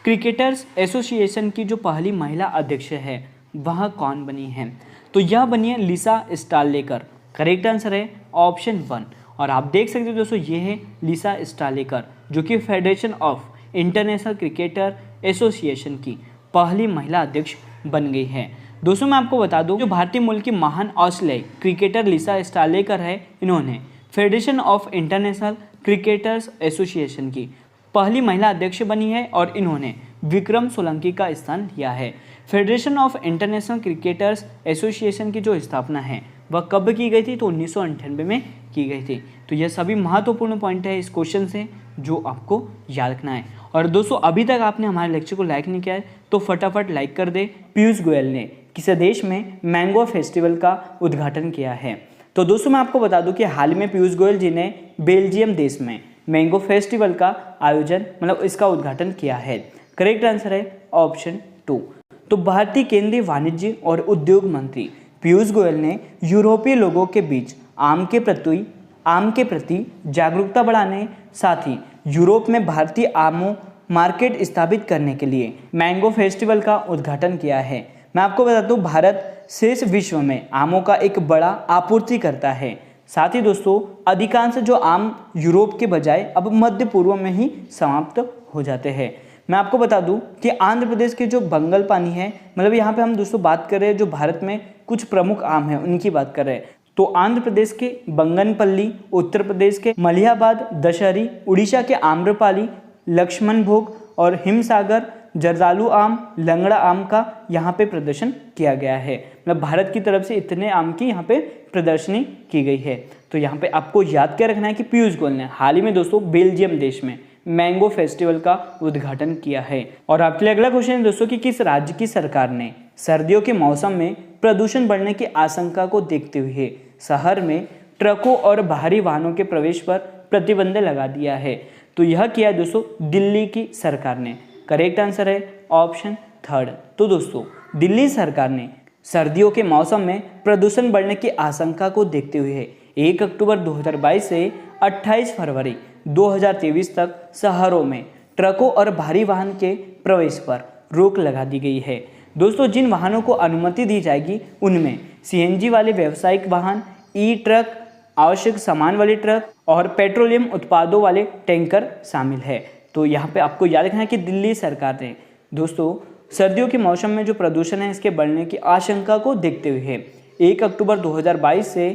cricketers association की जो पहली महिला अध्यक्ष है वह कौन बनी है, तो यह बनी है लिसा स्टालेकर। करेक्ट आंसर है ऑप्शन 1। और आप देख सकते हो दोस्तों ये है लिसा स्टालेकर जो कि federation of international cricketer association की पहली महिला अध्यक्ष बन गई है। दोस्तों मैं आपको बता दूं जो भारतीय मूल की महान ऑस्ट्रेलियाई क्रिकेटर लिसा स्टालेकर है, इन्होंने federation of international cricketers association की पहली महिला अध्यक्ष बनी है और इन्होंने विक्रम सोलंकी का स्थान लिया है। Federation of international cricketers association की जो स्थापना है वह कब की गई थी, तो 1998 में की गई थी। तो यह सभी महत्वपूर्ण पॉइंट है इस क्वेश्चन से जो आपको याद रखना है। और दोस्तों अभी तक आपने हमारे लेक्चर को लाइक नहीं किया है तो फटाफट लाइक कर दे। पीयूष गोयल ने किस देश में मैंगो फेस्टिवल का उद्घाटन किया है, तो दोस्तों मैं आपको बता दूं कि हाल में पीयूष गोयल जी ने बेल्जियम देश में मैंगो फेस्टिवल का आयोजन मतलब इसका उद्घाटन किया है। करेक्ट आंसर है ऑप्शन 2। तो भारतीय केंद्रीय वाणिज्य और उद्योग मंत्री पीयूष गोयल ने यूरोपीय लोगों के बीच आम के प्रति जागरूकता बढ़ाने साथ ही यूरोप में भारतीय आमों मार्केट स्थापित करने के लिए मैंगो फेस्टिवल का उद्घाटन किया है। मैं आपको बता दूं भारत शेष विश्व में आमों का एक बड़ा आपूर्ति करता है। साथ ही दोस्तों अधिकांश जो आम यूरोप के बजाय अब मध्य पूर्व में ही समाप्त हो जाते हैं। मैं आपको बता दूं कि आंध्र प्रदेश के जो बंगल पानी है, मतलब यहाँ पे हम दोस्तों बात कर रहे हैं जो भारत में कुछ प्रमुख आम हैं उनकी बात कर रहे हैं, तो आंध्र प्रदेश के बंगनपल्ली, उत्तर प्रदेश के मलिहाबाद दशहरी, उड़ीसा के आम्रपाली, लक्ष्मण भोग और हिमसागर जर्दालू आम, लंगड़ा आम का यहाँ पे प्रदर्शन किया गया है। मतलब भारत की तरफ से इतने आम की यहाँ पे प्रदर्शनी की गई है। तो यहाँ पे आपको याद क्या रखना है कि पीयूष गोयल ने हाल ही में दोस्तों बेल्जियम देश में मैंगो फेस्टिवल का उद्घाटन किया है। और आपके लिए अगला क्वेश्चन है दोस्तों कि किस राज्य की सरकार ने सर्दियों के मौसम में प्रदूषण बढ़ने की आशंका को देखते हुए शहर में ट्रकों और भारी वाहनों के प्रवेश पर प्रतिबंध लगा दिया है, तो यह किया है दोस्तों दिल्ली की सरकार ने। करेक्ट आंसर है ऑप्शन 3। तो दोस्तों दिल्ली सरकार ने सर्दियों के मौसम में प्रदूषण बढ़ने की आशंका को देखते हुए 1 अक्टूबर 2022 से 28 फरवरी 2023 तक शहरों में ट्रकों और भारी वाहन के प्रवेश पर रोक लगा दी गई है। दोस्तों, जिन वाहनों को अनुमति दी जाएगी उनमें सीएनजी वाले व्यावसायिक वाहन, ई ट्रक, आवश्यक सामान वाले ट्रक और पेट्रोलियम उत्पादों वाले टैंकर शामिल है। तो यहाँ पे आपको याद रखना है कि दिल्ली सरकार ने दोस्तों सर्दियों के मौसम में जो प्रदूषण है इसके बढ़ने की आशंका को देखते हुए 1 अक्टूबर 2022 से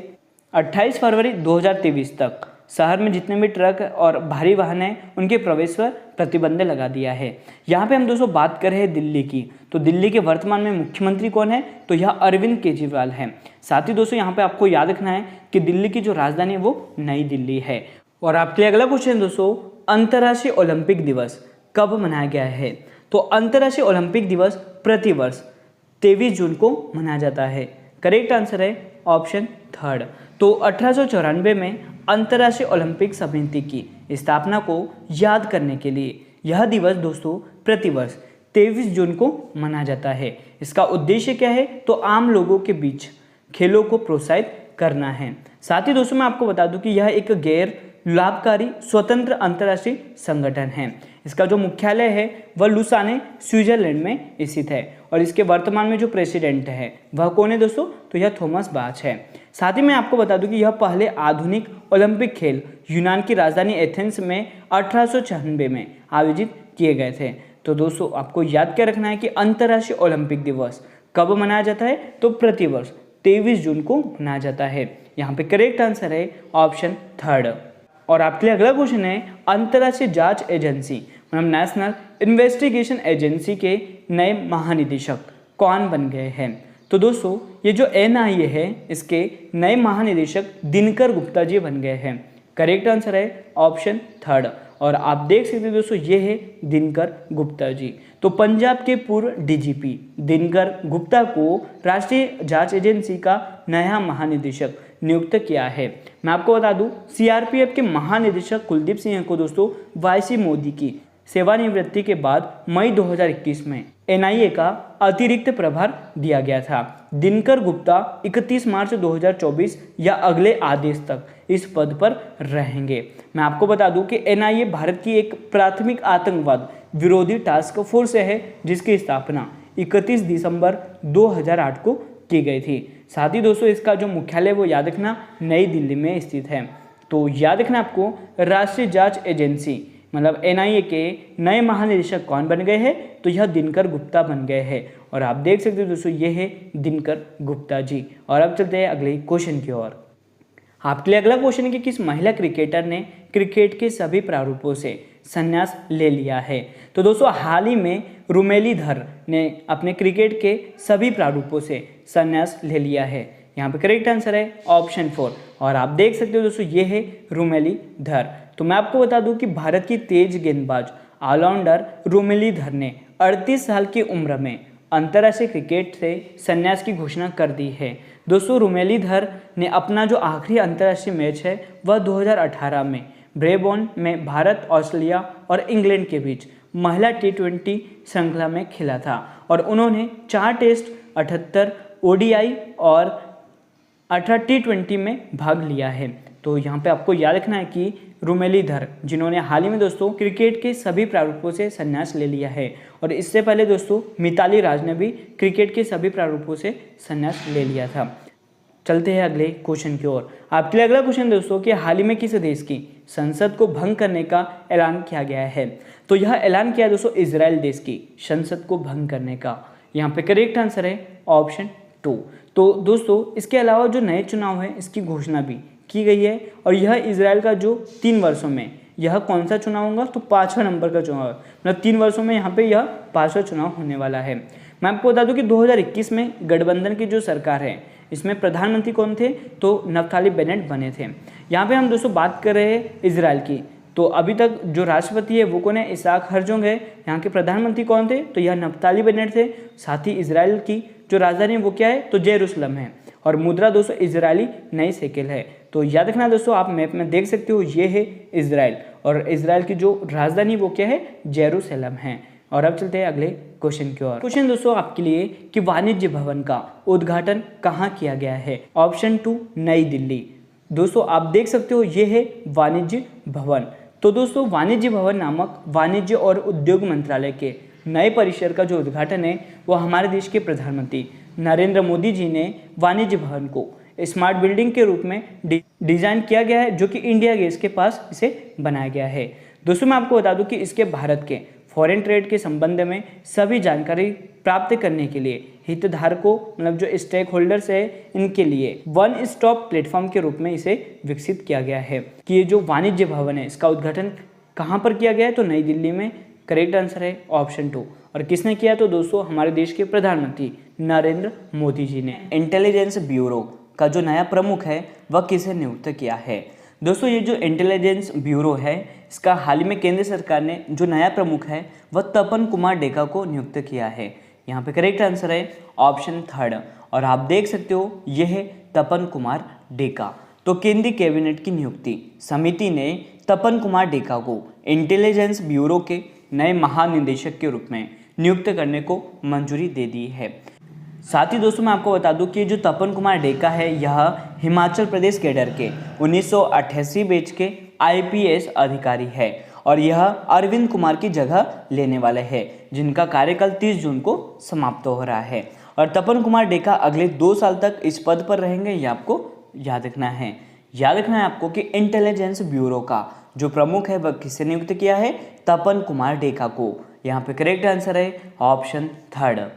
28 फरवरी 2023 तक शहर में जितने भी ट्रक और भारी वाहन हैं उनके प्रवेश पर प्रतिबंध लगा दिया है। यहाँ पे हम दोस्तों बात कर रहे हैं दिल्ली की, तो दिल्ली के वर्तमान में मुख्यमंत्री कौन है? तो यह अरविंद केजरीवाल है। साथ ही दोस्तों यहाँ पे आपको याद रखना है कि दिल्ली की जो राजधानी है वो नई दिल्ली है। और आपके लिए अगला क्वेश्चन दोस्तों, अंतर्राष्ट्रीय ओलंपिक दिवस कब मनाया गया है? तो अंतर्राष्ट्रीय ओलंपिक दिवस प्रतिवर्ष 23 जून को मनाया जाता है। करेक्ट आंसर है ऑप्शन थर्ड। तो 1894 में अंतर्राष्ट्रीय ओलंपिक समिति की स्थापना को याद करने के लिए यह दिवस दोस्तों प्रतिवर्ष 23 जून को मनाया जाता है। इसका उद्देश्य क्या है? तो आम लोगों के बीच खेलों को प्रोत्साहित करना है। साथ ही दोस्तों मैं आपको बता दूं कि यह एक गैर लाभकारी स्वतंत्र अंतर्राष्ट्रीय संगठन है। इसका जो मुख्यालय है वह लुसाने स्विट्जरलैंड में स्थित है और इसके वर्तमान में जो प्रेसिडेंट है वह कौन है दोस्तों? तो यह थॉमस बाच है। साथ ही मैं आपको बता दूं कि यह पहले आधुनिक ओलंपिक खेल यूनान की राजधानी एथेंस में 1896 में आयोजित किए गए थे। तो दोस्तों आपको याद क्या रखना है कि अंतर्राष्ट्रीय ओलंपिक दिवस कब मनाया जाता है? तो प्रतिवर्ष 23 जून को मनाया जाता है। यहाँ पे करेक्ट आंसर है ऑप्शन थर्ड। और आपके लिए अगला क्वेश्चन है, अंतर्राष्ट्रीय जांच एजेंसी मतलब नेशनल इन्वेस्टिगेशन एजेंसी के नए महानिदेशक कौन बन गए हैं? तो दोस्तों ये जो एनआईए है इसके नए महानिदेशक दिनकर गुप्ता जी बन गए हैं। करेक्ट आंसर है ऑप्शन थर्ड। और आप देख सकते हैं दोस्तों ये है दिनकर गुप्ता जी। तो पंजाब के पूर्व डीजीपी दिनकर गुप्ता को राष्ट्रीय जांच एजेंसी का नया महानिदेशक नियुक्त किया है। मैं आपको बता दूं सीआरपीएफ के महानिदेशक कुलदीप सिंह को दोस्तों वाईसी मोदी की सेवानिवृत्ति के बाद मई 2021 में एनआईए का अतिरिक्त प्रभार दिया गया था। दिनकर गुप्ता 31 मार्च 2024 या अगले आदेश तक इस पद पर रहेंगे। मैं आपको बता दूं कि एनआईए भारत की एक प्राथमिक आतंकवाद विरोधी टास्क फोर्स है जिसकी स्थापना 31 दिसंबर 2008 को की गई थी। साथ ही दोस्तों इसका जो मुख्यालय वो याद रखना नई दिल्ली में स्थित है। तो याद रखना आपको राष्ट्रीय जांच एजेंसी मतलब एनआईए के नए महानिदेशक कौन बन गए हैं? तो यह दिनकर गुप्ता बन गए हैं। और आप देख सकते हो दोस्तों ये है दिनकर गुप्ता जी। और अब चलते हैं अगले क्वेश्चन की ओर। आपके लिए अगला क्वेश्चन है कि किस महिला क्रिकेटर ने क्रिकेट के सभी प्रारूपों से संन्यास ले लिया है? तो दोस्तों हाल ही में रुमेलीधर ने अपने क्रिकेट के सभी प्रारूपों से संन्यास ले लिया है। यहाँ पे करेक्ट आंसर है ऑप्शन 4। और आप देख सकते हो दोस्तों ये है रुमेलीधर। तो मैं आपको बता दूं कि भारत की तेज गेंदबाज ऑलराउंडर रुमेलीधर ने 38 साल की उम्र में अंतर्राष्ट्रीय क्रिकेट से संन्यास की घोषणा कर दी है। दोस्तों रुमेलीधर ने अपना जो आखिरी अंतर्राष्ट्रीय मैच है वह 2018 में ब्रेबॉर्न में भारत, ऑस्ट्रेलिया और इंग्लैंड के बीच महिला T20 श्रृंखला में खेला था और उन्होंने 4 टेस्ट, 78 ओडीआई और 18 T20 में भाग लिया है। तो यहाँ पे आपको याद रखना है कि रुमेलीधर जिन्होंने हाल ही में दोस्तों क्रिकेट के सभी प्रारूपों से संन्यास ले लिया है और इससे पहले दोस्तों मिताली राज ने भी क्रिकेट के सभी प्रारूपों से संन्यास ले लिया था। चलते हैं अगले क्वेश्चन की ओर। आपके लिए अगला क्वेश्चन दोस्तों कि हाल ही में किस देश की संसद को भंग करने का ऐलान किया गया है? तो यह ऐलान किया दोस्तों इजराइल देश की संसद को भंग करने का। यहाँ पे करेक्ट आंसर है ऑप्शन 2। तो दोस्तों इसके अलावा जो नए चुनाव है इसकी घोषणा भी की गई है और यह इजराइल का जो 3 वर्षों में यह कौन सा चुनाव होगा? तो 5वां नंबर का चुनाव है। मतलब 3 वर्षों में यहाँ पे यह 5वां चुनाव होने वाला है। मैं आपको बता दूं कि 2021 में गठबंधन की जो सरकार है इसमें प्रधानमंत्री कौन थे? तो नफ्ताली बेनेट बने थे। यहाँ पे हम दोस्तों बात कर रहे हैं इजराइल की। तो अभी तक जो राष्ट्रपति है वो कौन है? इसहाक हर्जोग है। यहाँ के प्रधानमंत्री कौन थे? तो यह नफ्ताली बेनेट थे। साथ ही इजराइल की जो राजधानी है वो क्या है? तो जेरूसलम है और मुद्रा दोस्तों इजरायली नई शेकेल है। तो याद रखना दोस्तों आप मैप में देख सकते हो ये है इजराइल और इजराइल की जो राजधानी वो क्या है? जेरूसलम है। और अब चलते हैं अगले क्वेश्चन की ओर। क्वेश्चन दोस्तों आपके लिए कि वाणिज्य भवन का उद्घाटन कहाँ किया गया है? ऑप्शन 2 नई दिल्ली। दोस्तों आप देख सकते हो ये है वाणिज्य भवन। तो दोस्तों वाणिज्य भवन नामक वाणिज्य और उद्योग मंत्रालय के नए परिसर का जो उद्घाटन है वो हमारे देश के प्रधानमंत्री नरेंद्र मोदी जी ने वाणिज्य भवन को स्मार्ट बिल्डिंग के रूप में डिजाइन किया गया है, जो कि इंडिया गेट के पास इसे बनाया गया है। दोस्तों मैं आपको बता दूं कि इसके भारत के फॉरेन ट्रेड के संबंध में सभी जानकारी प्राप्त करने के लिए हितधारकों मतलब जो स्टेक होल्डर्स है इनके लिए वन स्टॉप प्लेटफॉर्म के रूप में इसे विकसित किया गया है। कि ये जो वाणिज्य भवन है इसका उद्घाटन कहाँ पर किया गया है, तो नई दिल्ली में। करेक्ट आंसर है ऑप्शन 2। और किसने किया, तो दोस्तों हमारे देश के प्रधानमंत्री नरेंद्र मोदी जी ने। इंटेलिजेंस ब्यूरो का जो नया प्रमुख है वह किसे नियुक्त किया है। दोस्तों ये जो इंटेलिजेंस ब्यूरो है इसका हाल ही में केंद्र सरकार ने जो नया प्रमुख है वह तपन कुमार डेका को नियुक्त किया है। यहाँ पे करेक्ट आंसर है ऑप्शन 3। और आप देख सकते हो यह है तपन कुमार डेका। तो केंद्रीय कैबिनेट की नियुक्ति समिति ने तपन कुमार डेका को इंटेलिजेंस ब्यूरो के नए महानिदेशक के रूप में नियुक्त करने को मंजूरी दे दी है। साथ ही दोस्तों मैं आपको बता दूं कि जो तपन कुमार डेका है यह हिमाचल प्रदेश कैडर के 1988 बैच के IPS अधिकारी है और यह अरविंद कुमार की जगह लेने वाले हैं, जिनका कार्यकाल 30 जून को समाप्त हो रहा है। और तपन कुमार डेका अगले 2 साल तक इस पद पर रहेंगे, ये आपको याद रखना है। याद रखना है आपको कि इंटेलिजेंस ब्यूरो का जो प्रमुख है वह किसे नियुक्त किया है, तपन कुमार डेका को। यहाँ पे करेक्ट आंसर है ऑप्शन 3।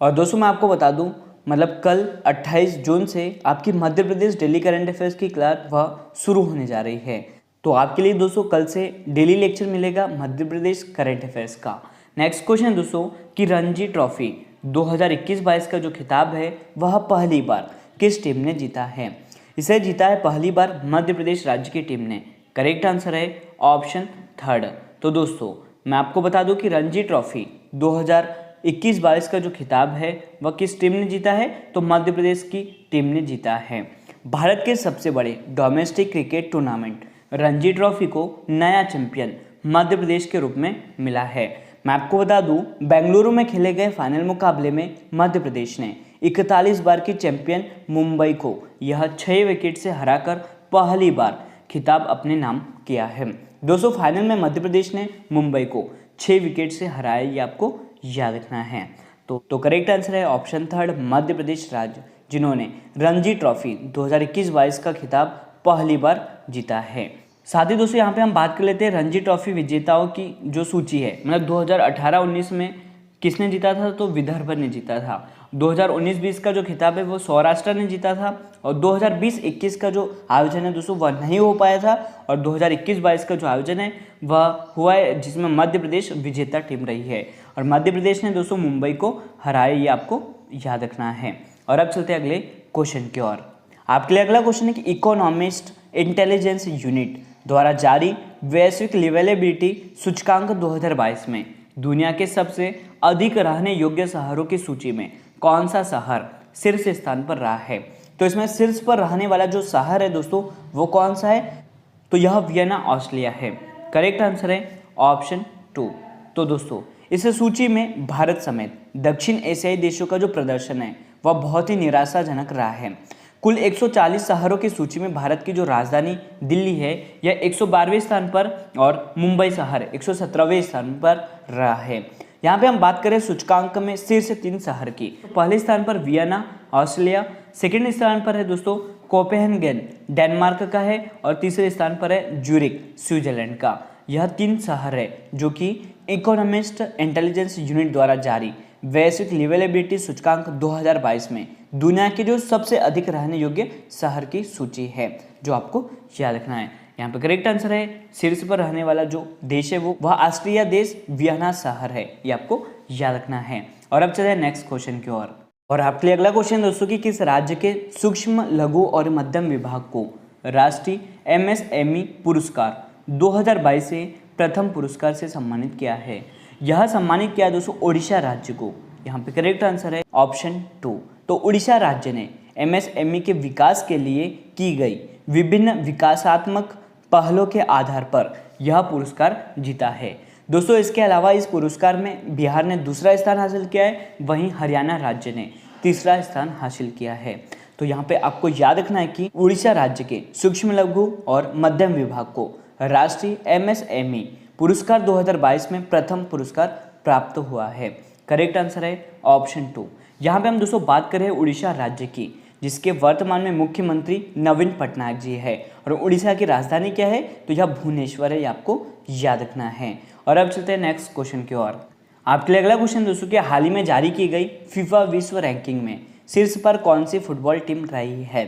और दोस्तों मैं आपको बता दूं मतलब कल 28 जून से आपकी Madhya Pradesh daily current affairs की क्लास वह शुरू होने जा रही है। तो आपके लिए दोस्तों कल से डेली लेक्चर मिलेगा मध्य प्रदेश करंट अफेयर्स का। नेक्स्ट क्वेश्चन है दोस्तों कि रणजी ट्रॉफी 2021-22 का जो खिताब है वह पहली बार किस टीम ने जीता है। इसे जीता है पहली बार मध्य प्रदेश राज्य की टीम ने। करेक्ट आंसर है ऑप्शन 3। तो दोस्तों मैं आपको बता दूं कि रणजी ट्रॉफी 2021-22 का जो खिताब है वह किस टीम ने जीता है, तो मध्य प्रदेश की टीम ने जीता है। भारत के सबसे बड़े domestic cricket tournament Ranji trophy को नया चैंपियन मध्य प्रदेश के रूप में मिला है। मैं आपको बता दूं बेंगलुरु में खेले गए फाइनल मुकाबले में मध्य प्रदेश ने 41 बार की चैंपियन मुंबई को यह 6 विकेट से हराकर पहली बार खिताब अपने नाम किया है। दोस्तों फाइनल में मध्य प्रदेश ने मुंबई को 6 विकेट से हराया, ये आपको याद रखना है। तो करेक्ट आंसर है ऑप्शन 3 मध्य प्रदेश राज्य, जिन्होंने रणजी ट्रॉफी 2021-22 का खिताब पहली बार जीता है। साथ ही दोस्तों यहाँ पे हम बात कर लेते हैं रणजी ट्रॉफी विजेताओं की जो सूची है। मतलब 2018-19 में किसने जीता था, तो विदर्भ ने जीता था। 2019-20 का जो खिताब है वो सौराष्ट्र ने जीता था। और 2020-21 का जो आयोजन है दोस्तों वह नहीं हो पाया था। और 2021-22 का जो आयोजन है वह हुआ है, जिसमें मध्य प्रदेश विजेता टीम रही है। और मध्य प्रदेश ने दोस्तों मुंबई को हराया, ये आपको याद रखना है। और अब चलते हैं अगले क्वेश्चन की ओर। आपके लिए अगला क्वेश्चन है कि इकोनॉमिस्ट इंटेलिजेंस यूनिट द्वारा जारी वैश्विक लिवेलेबिलिटी सूचकांक 2022 में दुनिया के सबसे अधिक रहने योग्य शहरों की सूची में कौन सा शहर शीर्ष स्थान पर रहा है। तो इसमें शीर्ष पर रहने वाला जो शहर है दोस्तों वो कौन सा है, तो यह वियना ऑस्ट्रिया है। करेक्ट आंसर है ऑप्शन 2। तो दोस्तों इस सूची में भारत समेत दक्षिण एशियाई देशों का जो प्रदर्शन है वह बहुत ही निराशाजनक रहा है। कुल 140 शहरों की सूची में भारत की जो राजधानी दिल्ली है यह 112वें स्थान पर और मुंबई शहर 117वें स्थान पर रहा है। यहाँ पे हम बात करें सूचकांक में शीर्ष 3 शहर की। पहले स्थान पर वियना ऑस्ट्रिया, सेकंड स्थान पर है दोस्तों कोपेनहेगन डेनमार्क का है और तीसरे स्थान पर है ज्यूरिख स्विट्जरलैंड का। यह 3 शहर है जो कि इकोनॉमिस्ट इंटेलिजेंस यूनिट द्वारा जारी वैश्विक लिवेलेबिलिटी सूचकांक 2022 में दुनिया के जो सबसे अधिक रहने योग्य शहर की सूची है, जो आपको याद रखना है। यहाँ पे करेक्ट आंसर है शीर्ष पर रहने वाला जो देश है वो वह ऑस्ट्रिया देश वियना शहर है, ये आपको याद रखना है। और अब चले नेक्स्ट क्वेश्चन की ओर। और आपके लिए अगला क्वेश्चन दोस्तों कि किस राज्य के सूक्ष्म लघु और मध्यम विभाग को राष्ट्रीय MSME पुरस्कार 2022 से प्रथम पुरस्कार से सम्मानित किया है। यह सम्मानित किया दोस्तों ओडिशा राज्य को। यहाँ पे करेक्ट आंसर है ऑप्शन 2। तो उड़ीसा राज्य ने MSME के विकास के लिए की गई विभिन्न विकासात्मक पहलों के आधार पर यह पुरस्कार जीता है। दोस्तों इसके अलावा इस पुरस्कार में बिहार ने दूसरा स्थान हासिल किया है, वहीं हरियाणा राज्य ने तीसरा स्थान हासिल किया है। तो यहाँ पे आपको याद रखना है कि उड़ीसा राज्य के सूक्ष्म लघु और मध्यम विभाग को राष्ट्रीय MSME पुरस्कार 2022 में प्रथम पुरस्कार प्राप्त हुआ है? करेक्ट आंसर है ऑप्शन 2। यहाँ पे हम दोस्तों बात कर रहे हैं उड़ीसा राज्य की, जिसके वर्तमान में मुख्यमंत्री नवीन पटनायक जी है। और उड़ीसा की राजधानी क्या है? तो यह भुवनेश्वर है, ये आपको याद रखना है। और अब चलते हैं नेक्स्ट क्वेश्चन की ओर। आपके लिए अगला क्वेश्चन दोस्तों कि हाल ही में जारी की गई फीफा विश्व रैंकिंग में शीर्ष पर कौन सी फुटबॉल टीम रही है?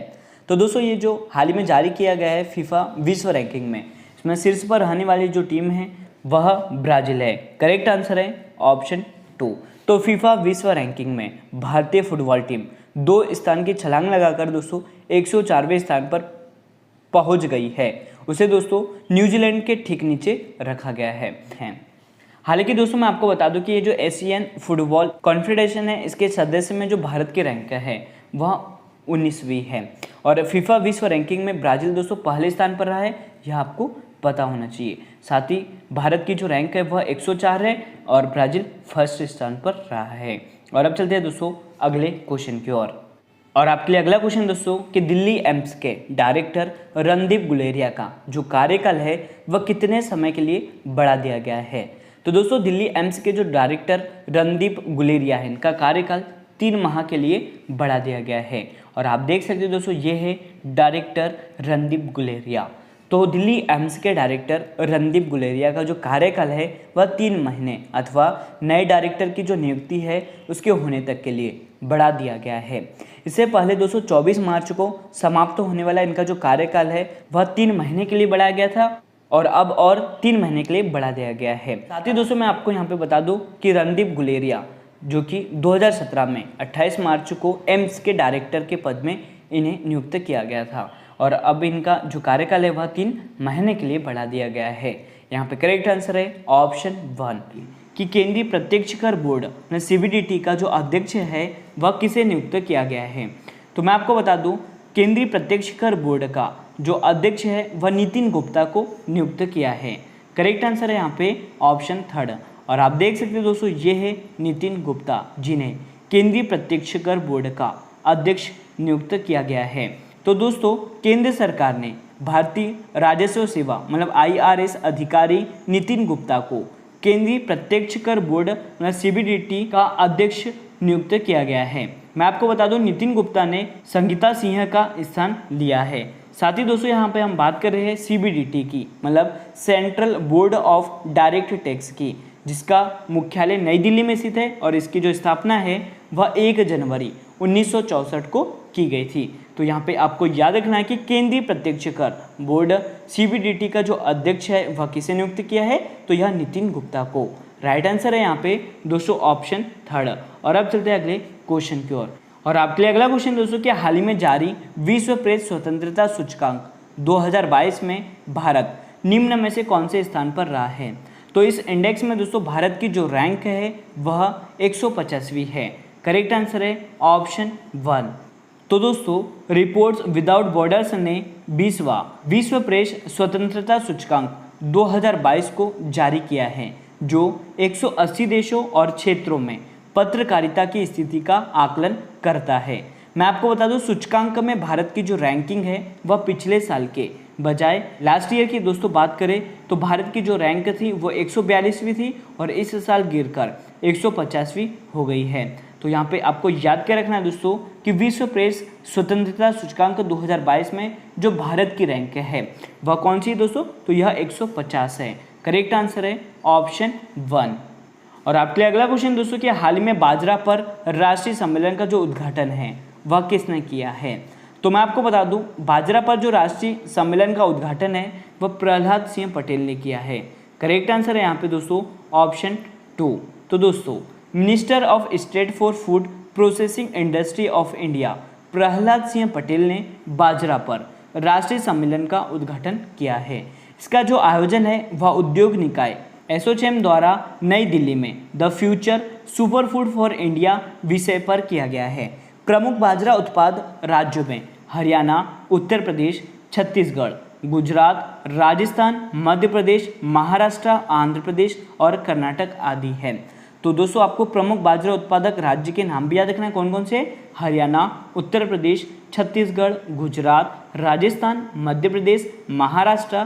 तो दोस्तों ये जो हाल ही में जारी किया गया है फीफा विश्व रैंकिंग में, इसमें शीर्ष पर रहने वाली जो टीम है वह ब्राजील है। करेक्ट आंसर है ऑप्शन 2। तो फीफा विश्व रैंकिंग में भारतीय फुटबॉल टीम 2 स्थान की छलांग लगाकर दोस्तों 104वें स्थान पर पहुंच गई है। उसे दोस्तों न्यूजीलैंड के ठीक नीचे रखा गया है। हालांकि दोस्तों मैं आपको बता दूं कि ये जो एशियन फुटबॉल कॉन्फेडरेशन है, इसके सदस्य में जो भारत की रैंक है वह 19वीं है। और फीफा विश्व रैंकिंग में ब्राज़ील दोस्तों पहले स्थान पर रहा है, यह आपको पता होना चाहिए। साथ ही भारत की जो रैंक है वह 104 है और ब्राज़ील फर्स्ट स्थान पर रहा है। और अब चलते हैं दोस्तों अगले क्वेश्चन की ओर। और आपके लिए अगला क्वेश्चन दोस्तों कि दिल्ली एम्स के डायरेक्टर रणदीप गुलेरिया का जो कार्यकाल है वह कितने समय के लिए बढ़ा दिया गया है? तो दोस्तों दिल्ली एम्स के जो डायरेक्टर रणदीप गुलेरिया है, इनका कार्यकाल 3 माह के लिए बढ़ा दिया गया है। और आप देख सकते हैं दोस्तों ये है डायरेक्टर रणदीप गुलेरिया। तो दिल्ली एम्स के डायरेक्टर रणदीप गुलेरिया का जो कार्यकाल है वह 3 महीने अथवा नए डायरेक्टर की जो नियुक्ति है उसके होने तक के लिए बढ़ा दिया गया है। इससे पहले दोस्तों 24 मार्च को समाप्त होने वाला इनका जो कार्यकाल है वह 3 महीने के लिए बढ़ाया गया था और अब और 3 महीने के लिए बढ़ा दिया गया है। साथ ही दोस्तों मैं आपको यहाँ पे बता दूँ कि रणदीप गुलेरिया जो कि 2017 में 28 मार्च को एम्स के डायरेक्टर के पद में इन्हें नियुक्त किया गया था और अब इनका जो कार्यकाल है वह 3 महीने के लिए बढ़ा दिया गया है। यहाँ पे करेक्ट आंसर है ऑप्शन 1 कि केंद्रीय प्रत्यक्ष कर बोर्ड CBDT का जो अध्यक्ष है वह किसे नियुक्त किया गया है? तो मैं आपको बता दूं केंद्रीय प्रत्यक्ष कर बोर्ड का जो अध्यक्ष है वह नितिन गुप्ता को नियुक्त किया है। करेक्ट आंसर है यहाँ पे ऑप्शन 3। और आप देख सकते हैं दोस्तों ये है नितिन गुप्ता जिन्हें केंद्रीय प्रत्यक्ष कर बोर्ड का अध्यक्ष नियुक्त किया गया है। तो दोस्तों केंद्र सरकार ने भारतीय राजस्व सेवा मतलब IRS अधिकारी नितिन गुप्ता को केंद्रीय प्रत्यक्ष कर बोर्ड CBDT का अध्यक्ष नियुक्त किया गया है। मैं आपको बता दूं नितिन गुप्ता ने संगीता सिंह का स्थान लिया है। साथ ही दोस्तों यहाँ पे हम बात कर रहे हैं CBDT की मतलब central board of direct tax की, जिसका मुख्यालय नई दिल्ली में स्थित है और इसकी जो स्थापना है वह 1 जनवरी 1964 को की गई थी। तो यहाँ पे आपको याद रखना है कि केंद्रीय प्रत्यक्ष कर बोर्ड CBDT का जो अध्यक्ष है वह किसे नियुक्त किया है? तो यह नितिन गुप्ता को। राइट आंसर है यहाँ पे दोस्तों ऑप्शन 3। और अब चलते हैं अगले क्वेश्चन की ओर। और आपके लिए अगला क्वेश्चन दोस्तों कि हाल ही में जारी विश्व प्रेस स्वतंत्रता सूचकांक 2022 में भारत निम्न में से कौन से स्थान पर रहा है? तो इस इंडेक्स में दोस्तों भारत की जो रैंक है वह 150वीं है। करेक्ट आंसर है ऑप्शन 1। तो दोस्तों रिपोर्ट्स विदाउट बॉर्डर्स ने 20वां विश्व प्रेस स्वतंत्रता सूचकांक 2022 को जारी किया है, जो 180 देशों और क्षेत्रों में पत्रकारिता की स्थिति का आकलन करता है। मैं आपको बता दूं सूचकांक में भारत की जो रैंकिंग है वह पिछले साल के बजाय लास्ट ईयर की दोस्तों बात करें तो भारत की जो रैंक थी वो 142वीं थी और इस साल गिरकर 150वीं हो गई है। तो यहाँ पे आपको याद क्या रखना है दोस्तों कि विश्व प्रेस स्वतंत्रता सूचकांक 2022 में जो भारत की रैंक है वह कौन सी है दोस्तों? तो यह 150 है। करेक्ट आंसर है ऑप्शन 1। और आपके लिए अगला क्वेश्चन दोस्तों कि हाल ही में बाजरा पर राष्ट्रीय सम्मेलन का जो उद्घाटन है वह किसने किया है? तो मैं आपको बता दूं बाजरा पर जो राष्ट्रीय सम्मेलन का उद्घाटन है वह प्रहलाद सिंह पटेल ने किया है। करेक्ट आंसर है यहाँ पे दोस्तों ऑप्शन 2। तो दोस्तों minister of state for food processing industry of India Prahlad Singh Patel ने बाजरा पर राष्ट्रीय सम्मेलन का उद्घाटन किया है। इसका जो आयोजन है वह उद्योग निकाय एसोचैम द्वारा नई दिल्ली में the future super food for India विषय पर किया गया है। प्रमुख बाजरा उत्पाद राज्यों में हरियाणा, उत्तर प्रदेश, छत्तीसगढ़, गुजरात, राजस्थान, मध्य प्रदेश, महाराष्ट्र, आंध्र प्रदेश और कर्नाटक आदि है। तो दोस्तों आपको प्रमुख बाजरा उत्पादक राज्य के नाम भी याद रखना है कौन कौन से? हरियाणा, उत्तर प्रदेश, छत्तीसगढ़, गुजरात, राजस्थान, मध्य प्रदेश, महाराष्ट्र,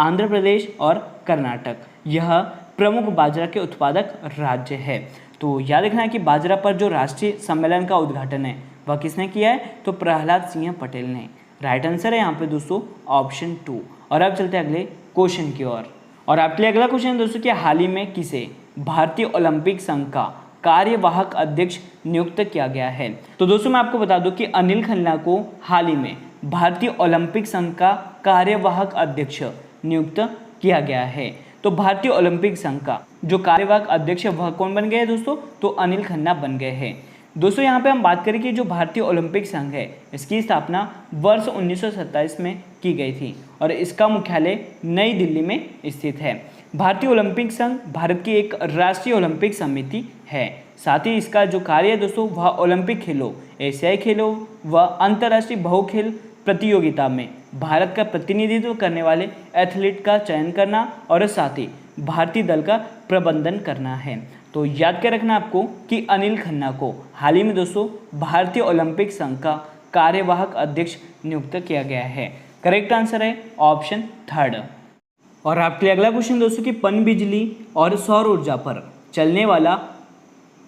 आंध्र प्रदेश और कर्नाटक यह प्रमुख बाजरा के उत्पादक राज्य है। तो याद रखना है कि बाजरा पर जो राष्ट्रीय सम्मेलन का उद्घाटन है वह किसने किया है, तो प्रहलाद सिंह पटेल ने। राइट आंसर है यहाँ पे दोस्तों ऑप्शन 2। और अब चलते हैं अगले क्वेश्चन की ओर। और आपके लिए अगला क्वेश्चन है दोस्तों कि हाल ही में किसे भारतीय ओलंपिक संघ का कार्यवाहक अध्यक्ष नियुक्त किया गया है। तो दोस्तों मैं आपको बता दूं कि अनिल खन्ना को हाल ही में भारतीय ओलंपिक संघ का कार्यवाहक अध्यक्ष नियुक्त किया गया है। तो भारतीय ओलंपिक संघ का जो कार्यवाहक अध्यक्ष है वह कौन बन गए हैं दोस्तों, तो अनिल खन्ना बन गए हैं। दोस्तों यहाँ पे हम बात करें कि जो भारतीय ओलंपिक संघ है इसकी स्थापना वर्ष 1927 में की गई थी और इसका मुख्यालय नई दिल्ली में स्थित है। भारतीय ओलंपिक संघ भारत की एक राष्ट्रीय ओलंपिक समिति है। साथ ही इसका जो कार्य है दोस्तों वह ओलंपिक खेलों, एशियाई खेलों व अंतर्राष्ट्रीय बहुखेल प्रतियोगिता में भारत का प्रतिनिधित्व करने वाले एथलीट का चयन करना और साथ ही भारतीय दल का प्रबंधन करना है। तो याद कर रखना आपको कि अनिल खन्ना को हाल ही में दोस्तों भारतीय ओलंपिक संघ का कार्यवाहक अध्यक्ष नियुक्त किया गया है। करेक्ट आंसर है ऑप्शन 3। और आपके लिए अगला क्वेश्चन दोस्तों कि पनबिजली और सौर ऊर्जा पर चलने वाला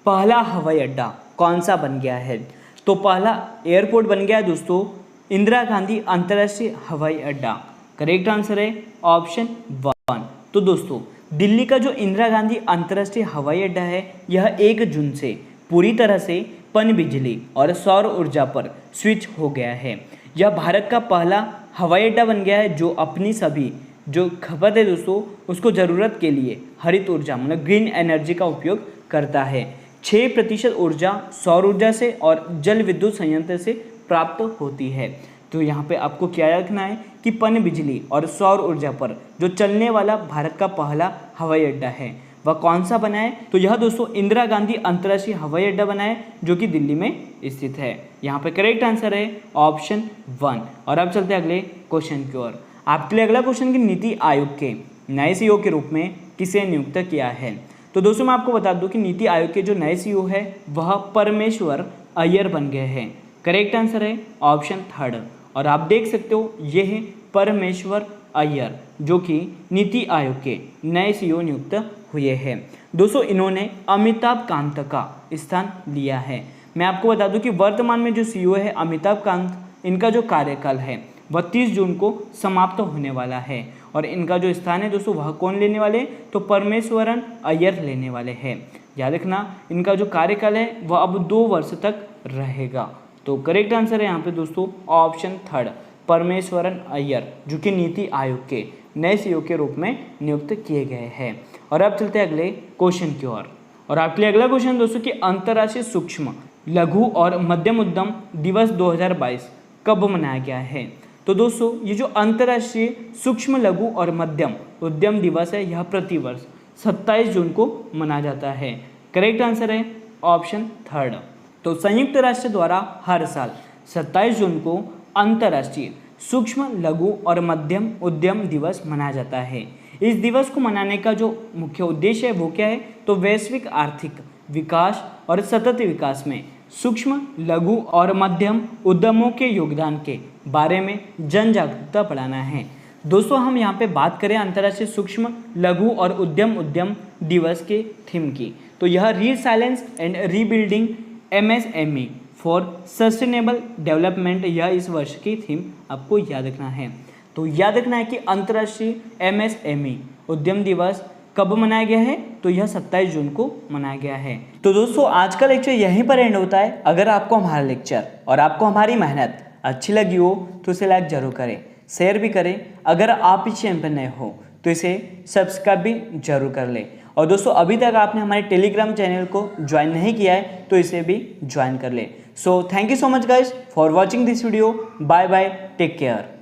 पहला हवाई अड्डा कौन सा बन गया है। तो पहला एयरपोर्ट बन गया है दोस्तों इंदिरा गांधी अंतर्राष्ट्रीय हवाई अड्डा। करेक्ट आंसर है ऑप्शन 1। तो दोस्तों दिल्ली का जो इंदिरा गांधी अंतर्राष्ट्रीय हवाई अड्डा है यह 1 जून से पूरी तरह से पनबिजली और सौर ऊर्जा पर स्विच हो गया है। यह भारत का पहला हवाई अड्डा बन गया है जो अपनी सभी जो खपत है दोस्तों उसको ज़रूरत के लिए हरित ऊर्जा मतलब ग्रीन एनर्जी का उपयोग करता है। 6% ऊर्जा सौर ऊर्जा से और जल विद्युत संयंत्र से प्राप्त होती है। तो यहाँ पे आपको क्या रखना है कि पनबिजली और सौर ऊर्जा पर जो चलने वाला भारत का पहला हवाई अड्डा है वह कौन सा बना है, तो यह दोस्तों इंदिरा गांधी अंतर्राष्ट्रीय हवाई अड्डा बना है जो कि दिल्ली में स्थित है। यहाँ पे करेक्ट आंसर है ऑप्शन 1। और अब चलते हैं अगले क्वेश्चन की ओर। आपके लिए अगला क्वेश्चन कि नीति आयोग के नए सीईओ के रूप में किसे नियुक्त किया है। तो दोस्तों मैं आपको बता दूं कि नीति आयोग के जो नए सीईओ है वह परमेश्वर अय्यर बन गए हैं। करेक्ट आंसर है ऑप्शन 3। और आप देख सकते हो ये है परमेश्वर अय्यर जो कि नीति आयोग के नए सीईओ नियुक्त हुए हैं। दोस्तों इन्होंने अमिताभ कांत का स्थान लिया है। मैं आपको बता दूं कि वर्तमान में जो सीईओ है अमिताभ कांत, इनका जो कार्यकाल है वह 30 जून को समाप्त होने वाला है और इनका जो स्थान है दोस्तों वह कौन लेने वाले, तो परमेश्वरन अय्यर लेने वाले हैं। याद रखना इनका जो कार्यकाल है वह अब 2 वर्ष तक रहेगा। तो करेक्ट आंसर है यहाँ पे दोस्तों ऑप्शन 3 परमेश्वरन अय्यर जो कि नीति आयोग के नए सीईओ के रूप में नियुक्त किए गए हैं। और अब चलते हैं अगले क्वेश्चन की ओर। और आपके लिए अगला क्वेश्चन दोस्तों कि अंतर्राष्ट्रीय सूक्ष्म लघु और मध्यम उद्यम दिवस 2022 कब मनाया गया है। तो दोस्तों ये जो अंतर्राष्ट्रीय सूक्ष्म लघु और मध्यम उद्यम दिवस है यह प्रतिवर्ष 27 जून को मनाया जाता है। करेक्ट आंसर है ऑप्शन 3। तो संयुक्त राष्ट्र द्वारा हर साल 27 जून को अंतर्राष्ट्रीय सूक्ष्म लघु और मध्यम उद्यम दिवस मनाया जाता है। इस दिवस को मनाने का जो मुख्य उद्देश्य है वो क्या है, तो वैश्विक आर्थिक विकास और सतत विकास में सूक्ष्म लघु और मध्यम उद्यमों के योगदान के बारे में जन जागरूकता बढ़ाना है। दोस्तों हम यहाँ पे बात करें अंतर्राष्ट्रीय सूक्ष्म लघु और उद्यम दिवस के थीम की, तो यह resilience and rebuilding MSME for sustainable development यह इस वर्ष की थीम आपको याद रखना है। तो याद रखना है कि अंतर्राष्ट्रीय MSME उद्यम दिवस कब मनाया गया है, तो यह 27 जून को मनाया गया है। तो दोस्तों आज का लेक्चर यहीं पर एंड होता है। अगर आपको हमारा लेक्चर और आपको हमारी मेहनत अच्छी लगी हो तो इसे लाइक जरूर करें, शेयर भी करें। अगर आप इस चैनल पर नए हो तो इसे सब्सक्राइब भी जरूर कर लें। और दोस्तों अभी तक आपने हमारे टेलीग्राम चैनल को ज्वाइन नहीं किया है तो इसे भी ज्वाइन कर लें। So thank you so much guys for watching this video. Bye bye, take care.